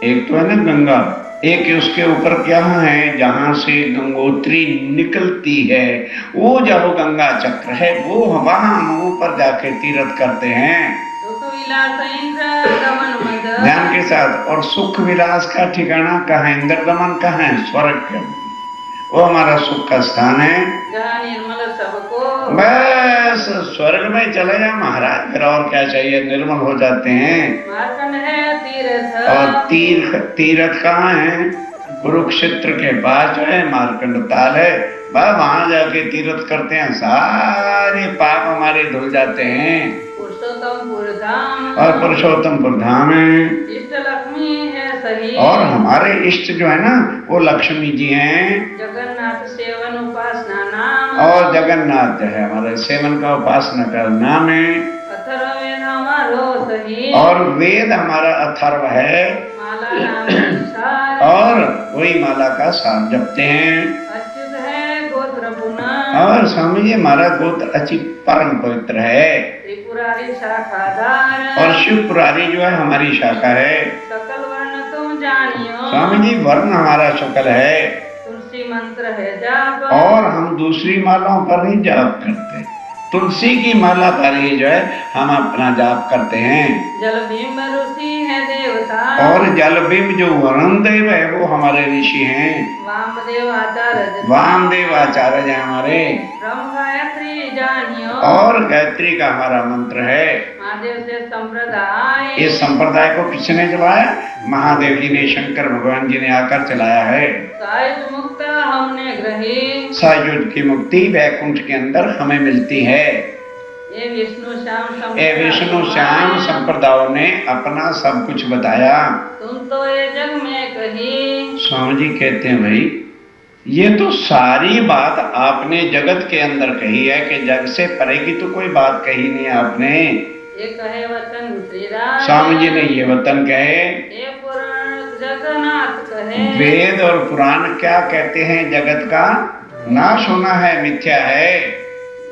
एक तो है ना गंगा, एक उसके ऊपर क्या है जहां से गंगोत्री निकलती है, वो जब गंगा चक्र है वो वहां हम ऊपर जाके तीर्थ करते हैं। सुख विलास इंद्र दमन मद। ध्यान के साथ। और सुख विलास का ठिकाना कहाँ है, इंद्र दमन कहाँ है, स्वर्ग के, वो हमारा सुख का स्थान है। जहाँ निर्मल सबको। बस स्वर्ग में चले जाए महाराज, फिर और क्या चाहिए, निर्मल हो जाते हैं। मार्कंड है तीर्थ। और तीर्थ कहाँ है, कुरुक्षेत्र के पास जो है मार्कंड ताल है, बस वहां जाके तीर्थ करते हैं, सारे पाप हमारे धुल जाते हैं। पुरुषोत्तमपुर धाम। और पुरुषोत्तमपुर धाम है। इष्ट लक्ष्मी है सही। और हमारे इष्ट जो है ना वो लक्ष्मी जी हैं। जगन्नाथ सेवन उपासना नाम। और जगन्नाथ है हमारे सेवन का, उपासना का नाम है। अथर्ववेद हमारो सही। और वेद हमारा अथर्व है। माला नाम अनुसार। और वही माला का सार जपते हैं। अच्युत है गोत्र पुना। और स्वामी जी हमारा गोत्र अच्छी परम पवित्र है। त्रिपुरारी शाखाधार। और शिवपुरारी जो है हमारी शाखा है। सकल वर्ण तुम जानियो। स्वामी जी वर्ण हमारा शकल है। तुलसी मंत्र है जाप। और हम दूसरी मालाओं पर ही जाप करते हैं, तुलसी की माला पर ही जो है हम अपना जाप करते हैं। जल भीम ऋषि है देवता। और जल भीम जो वरुण देव है वो हमारे ऋषि हैं। वामदेव आचार्य। वामदेव आचार्य है हमारे। ब्रह्म गायत्री जानियो। और गायत्री का हमारा मंत्र है। महादेव से संप्रदाय। इस संप्रदाय को किसने चलाया, महादेव जी ने, शंकर भगवान जी ने आकर चलाया है। सायुज मुक्त हमने ग्रही। सायुज की मुक्ति वैकुंठ के अंदर हमें मिलती है। ये विष्णु श्याम संप्रदायों ने अपना सब कुछ बताया। तुम तो ये जग में कही। स्वामी जी कहते हैं भाई ये तो सारी बात आपने जगत के अंदर कही है कि जग से परे की तो कोई बात कही नहीं आपने। ये कहे वचन श्री राम। स्वामी जी ने ये वचन कहे। ये पुराण जगन्नाथ कहे। वेद और पुराण क्या कहते हैं, जगत का नाश होना है, मिथ्या है।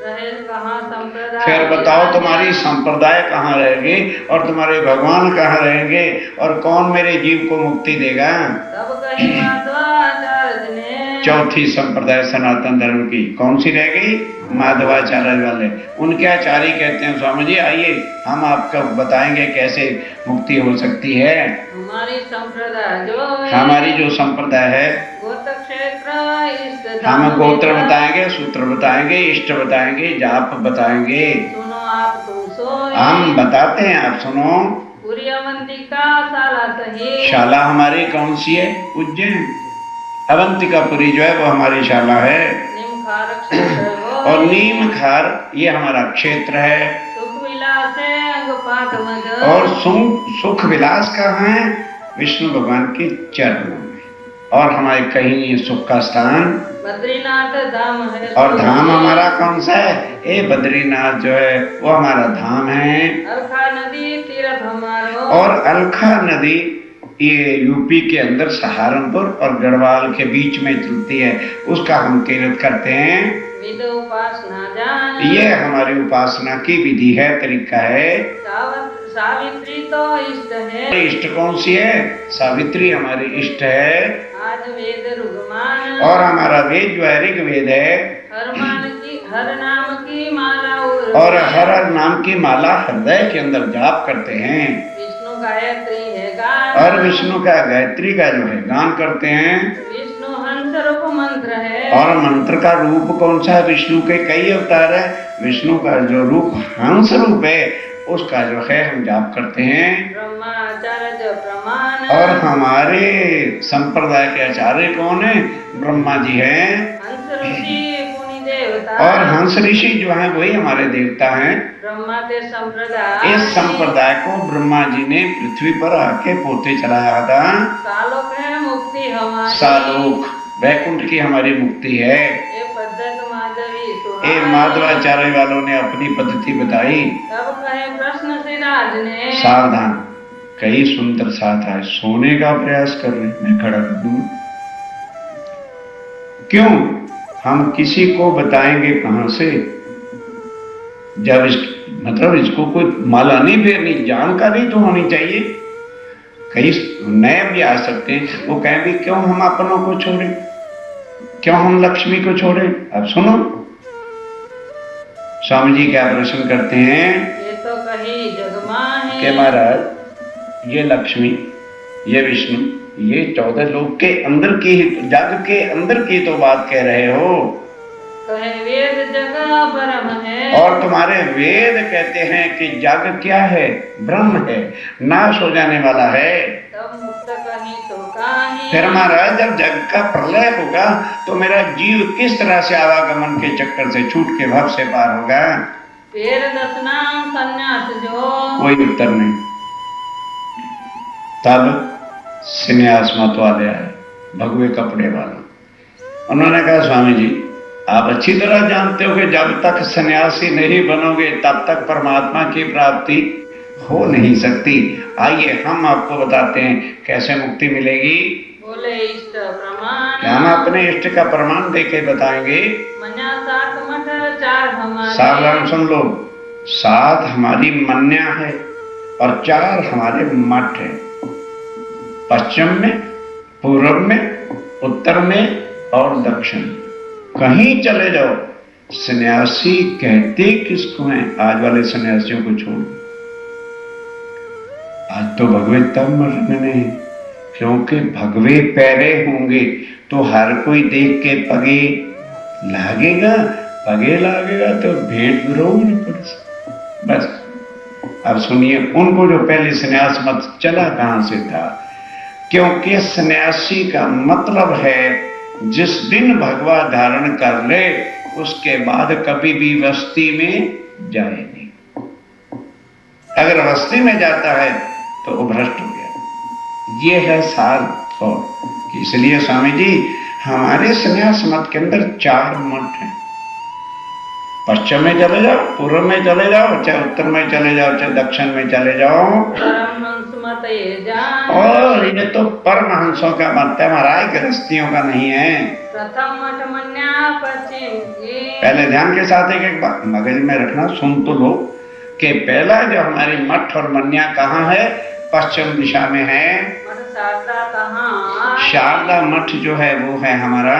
रहे कहाँ संप्रदाय। फिर बताओ तुम्हारी संप्रदाय कहाँ रहेगी और तुम्हारे भगवान कहाँ रहेंगे और कौन मेरे जीव को मुक्ति देगा। तब कही माधवाचार्य ने। चौथी संप्रदाय सनातन धर्म की कौन सी रह गई, माधवाचार्य वाले। उनके आचार्य कहते हैं स्वामी जी आइए हम आपको बताएंगे कैसे मुक्ति हो सकती है। हमारी संप्रदाय जो है। हमारी जो संप्रदाय है गोत्र क्षेत्र इष्ट हम गोत्र बताएंगे, सूत्र बताएंगे, इष्ट बताएंगे, जाप बताएंगे। सुनो आप तुम सोए। हम बताते हैं आप सुनो। पूरी अवंतिका शाला सही। शाला हमारी कौन सी है, उज्जैन। अवंतिकापुरी जो है वो हमारी शाला है। निमखार क्षेत्र वो। और नीम खार ये हमारा क्षेत्र है। सुख विलास है अंगपात मद। और सुख विलास कहाँ है, विष्णु भगवान के चरणों में। और हमारे कहीं सुख का स्थान बद्रीनाथ धाम है। और धाम हमारा कौन सा है, ये बद्रीनाथ जो है वो हमारा धाम है। अलखा नदी तीर्थ हमारो। और अलखा नदी ये यूपी के अंदर सहारनपुर और गढ़वाल के बीच में चलती है, उसका हम तीर्थ करते हैं। विध उपासना जान। ये हमारी उपासना की विधि है, तरीका है। सावित्री तो इष्ट है। इष्ट कौन सी है, सावित्री हमारी इष्ट है। आज वेद रुगमान। और हमारा वेद जो है ऋग्वेद है। हर नाम की माला और हर नाम की माला हृदय के अंदर जाप करते हैं। विष्णु गायत्री है गान। और विष्णु का गायत्री का जो है गान करते हैं। विष्णु हंस रूप मंत्र है। और मंत्र का रूप कौन सा है, विष्णु के कई अवतार है, विष्णु का जो रूप हंस रूप है उसका जो है हम जाप करते हैं। ब्रह्माचार्य प्रमाण। और हमारे संप्रदाय के आचार्य कौन है, ब्रह्मा जी हैं। हंस ऋषि पुनि देवता। और हंस ऋषि जो हैं वही हमारे देवता हैं। ब्रह्मा के संप्रदाय। इस संप्रदाय को ब्रह्मा जी ने पृथ्वी पर आके पोते चलाया था। सालोक है मुक्ति हमारी। सालोक वैकुंठ की हमारी मुक्ति है। ये पद्धत माधवी ये सुहाई। माधवाचार्य वालों ने अपनी पद्धति बताई। तब कहे प्रश्न सिराज ने, सावधान, कई सुंदर साथ आए, सोने का प्रयास कर रहे, मैं खड़ा कर दूं। क्यों? हम किसी को बताएंगे कहां से? जब मतलब इसको कोई माला नहीं फेरनी, जानकारी तो होनी चाहिए। कई नए भी आ सकते हैं, वो कहें भी क्यों हम अपनों को छोड़े, क्यों हम लक्ष्मी को छोड़े। अब सुनो, स्वामी जी क्या प्रश्न करते हैं। ये तो कही जगमाही। के महाराज, ये लक्ष्मी, ये विष्णु, ये 14 लोक के अंदर की, जग के अंदर की तो बात कह रहे हो। कहे वेद जगह ब्रह्म है। और तुम्हारे वेद कहते हैं कि जग क्या है? ब्रह्म है, नाश हो जाने वाला है। तब मुक्त कहीं तो कहीं। फिर महाराज जब जग का प्रलय होगा तो मेरा जीव किस तरह से आवागमन के चक्कर से छूट के भव से पार होगा? फिर दसनाम संन्यास जो। कोई उत्तर नहीं। तब संन्यास मत वाले आए, भगवे कपड़े वाला। उन्होंने कहा स्वामी जी, आप अच्छी तरह जानते हो कि जब तक सन्यासी नहीं बनोगे तब तक परमात्मा की प्राप्ति हो नहीं सकती। आइए हम आपको बताते हैं कैसे मुक्ति मिलेगी। बोले इष्ट प्रमाण। हम अपने इष्ट का प्रमाण देके बताएंगे। मन्या 7 मठ 4 हमारे। सावधान सुन लो, 7 हमारी मन्या है और 4 हमारे मठ है। पश्चिम में, पूर्व में, उत्तर में और दक्षिण में। कहीं चले जाओ, सन्यासी कहते किसको हैं? आज वाले सन्यासियों को छोड़। आज तो भगवे तब मरने हैं, क्योंकि भगवे पैरे होंगे तो हर कोई देख के पगे लागेगा, पगे लागेगा तो भेंट विरोध नहीं पड़। बस अब सुनिए, उनको जो पहले सन्यास मत चला कहां से था? क्योंकि सन्यासी का मतलब है जिस दिन भगवा धारण कर ले उसके बाद कभी भी वस्ती में जाए नहीं। अगर वस्ती में जाता है तो वो भ्रष्ट हो गया। ये है सार। और इसलिए स्वामी जी हमारे संन्यास मत के अंदर 4 मठ हैं। पश्चिम में चले जाओ, पूर्व में चले जाओ, चाहे उत्तर में चले जाओ, चाहे दक्षिण में चले जाओ। और ये तो परमहंसों का मत है महाराज, गृहस्थियों का नहीं है। प्रथम मठ मन्या पश्चिम के। पहले ध्यान के साथ एक बात मगज में रखना, सुन तो लो कि पहला जो हमारी मठ और मन्या कहाँ है? पश्चिम दिशा में है। मठ शारदा कहाँ? शारदा मठ जो है वो है हमारा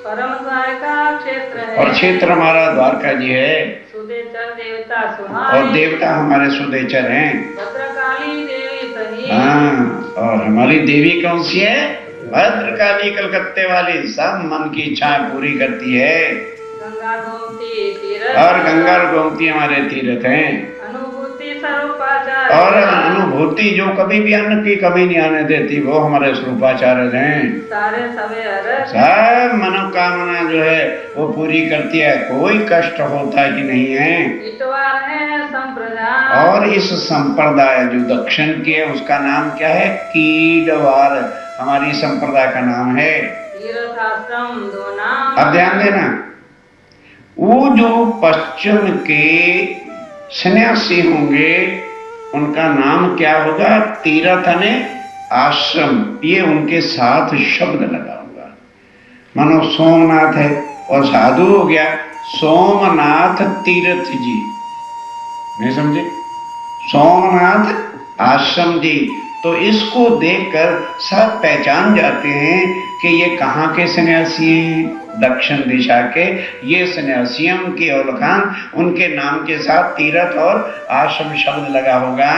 परम द्वारका क्षेत्र है। और क्षेत्र हमारा द्वारका जी है। सुदेचर देवता सुहाई। और देवता हमारे सुदेचर हैं। भद्रकाली देवी सही। हाँ, और हमारी देवी कौन सी है? भद्रकाली कलकत्ते वाली, सब मन की इच्छाएं पूरी करती है। गंगा गोमती तीर्थ। और गंगा और गोमती हमारे तीर्थ हैं। अनुभूति स्वरूपाचार्य। और अनुभूति जो कभी भी अन्न की कमी नहीं आने देती वो हमारे स्वरूपाचार्य हैं। सारे सवे अर्थ। सब मनोकामना जो है वो पूरी करती है। कोई कष्ट होता कि नहीं है। इतवार है संप्रदाय। और इस संप्रदाय जो दक्षिण की है उसका नाम क्या है? कीडवार हमारी संप्रदाय का नाम है। तीर्थाश्रम 2 नाम। अब ध्यान देना, वो जो पश्चिम के सन्यासी होंगे उनका नाम क्या होगा? तीर्थ ने आश्रम, ये उनके साथ शब्द लगा होगा। मानो सोमनाथ है और साधु हो गया सोमनाथ तीर्थ जी, नहीं समझे? सोमनाथ आश्रम जी। तो इसको देखकर सब पहचान जाते हैं कि ये कहाँ के सन्यासी हैं? दक्षिण दिशा के ये सन्यासी हैं। उनकी औलखान उनके नाम के साथ तीर्थ और आश्रम शब्द लगा होगा।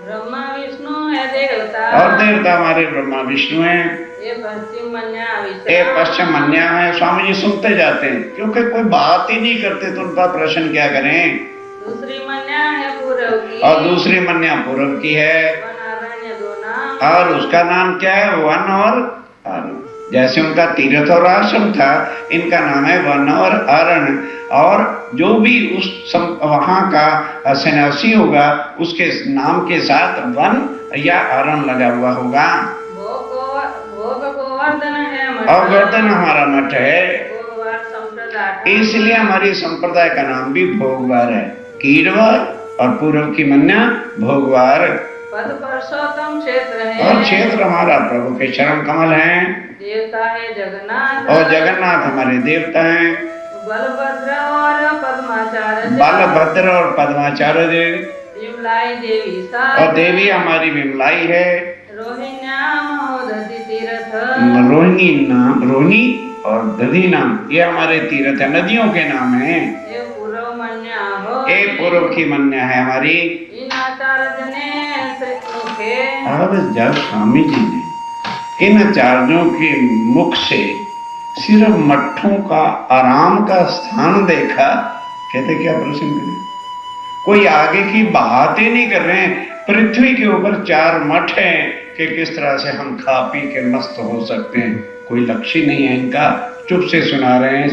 ब्रह्मा विष्णु है देवता। और देवता हमारे ब्रह्मा विष्णु हैं। ये पश्चिम मन्या ये पश्चिम मन्या है। स्वामी जी सुनते जाते हैं क्योंकि कोई बात ही नहीं करते तो उनका प्रश्न क्या करें। दूसरी मन्या है पूर्व की। और दूसरी मन्या पूर्व की है। वनारण्य 2 नाम। और उसका नाम क्या है? वन और अरण। जैसे उनका तीर्थ और आश्रम था, इनका नाम है वन और अरण। और जो भी उस वहां का सन्यासी होगा उसके नाम के साथ वन या अरण लगा हुआ होगा। भोग गोवर्धन है और गोवर्धन हमारा मठ है, भोगवार संप्रदाय इसलिए हमारी संप्रदाय का नाम भी भोगवार है। कीड़वार और पूर्व की मन्या भोगवार। पद पुरुषोत्तम क्षेत्र है और क्षेत्र हमारा प्रभु के चरण कमल हैं। देवता है जगन्नाथ और जगन्नाथ हमारे देवता हैं। बलभद्र और पद्माचार्य बलभद्र और पद्माचार्य विमलाई देवी और देवी हमारी विमलाई है। रोहिण्यामोदधि तीर्थ रोहिणी नाम, रोहिणी और दधी नाम ये हमारे तीर्थ है, नदियों के नाम हैं। ये पूर्व मन्या हो ये पूर्व की मन्या है हमारी। इन आचार्य ने से मुखे अब जब स्वामी जी ने इन आचार्यों के मुख से सिर्फ मठों का आराम का स्थान देखा, कहते क्या प्रश्न करें, कोई आगे की बातें नहीं कर रहे हैं। पृथ्वी के ऊपर 4 मठ हैं कि किस तरह से हम खा पी के मस्त हो सकते हैं, कोई लक्ष्य नहीं है इनका, चुप से सुना रहे हैं।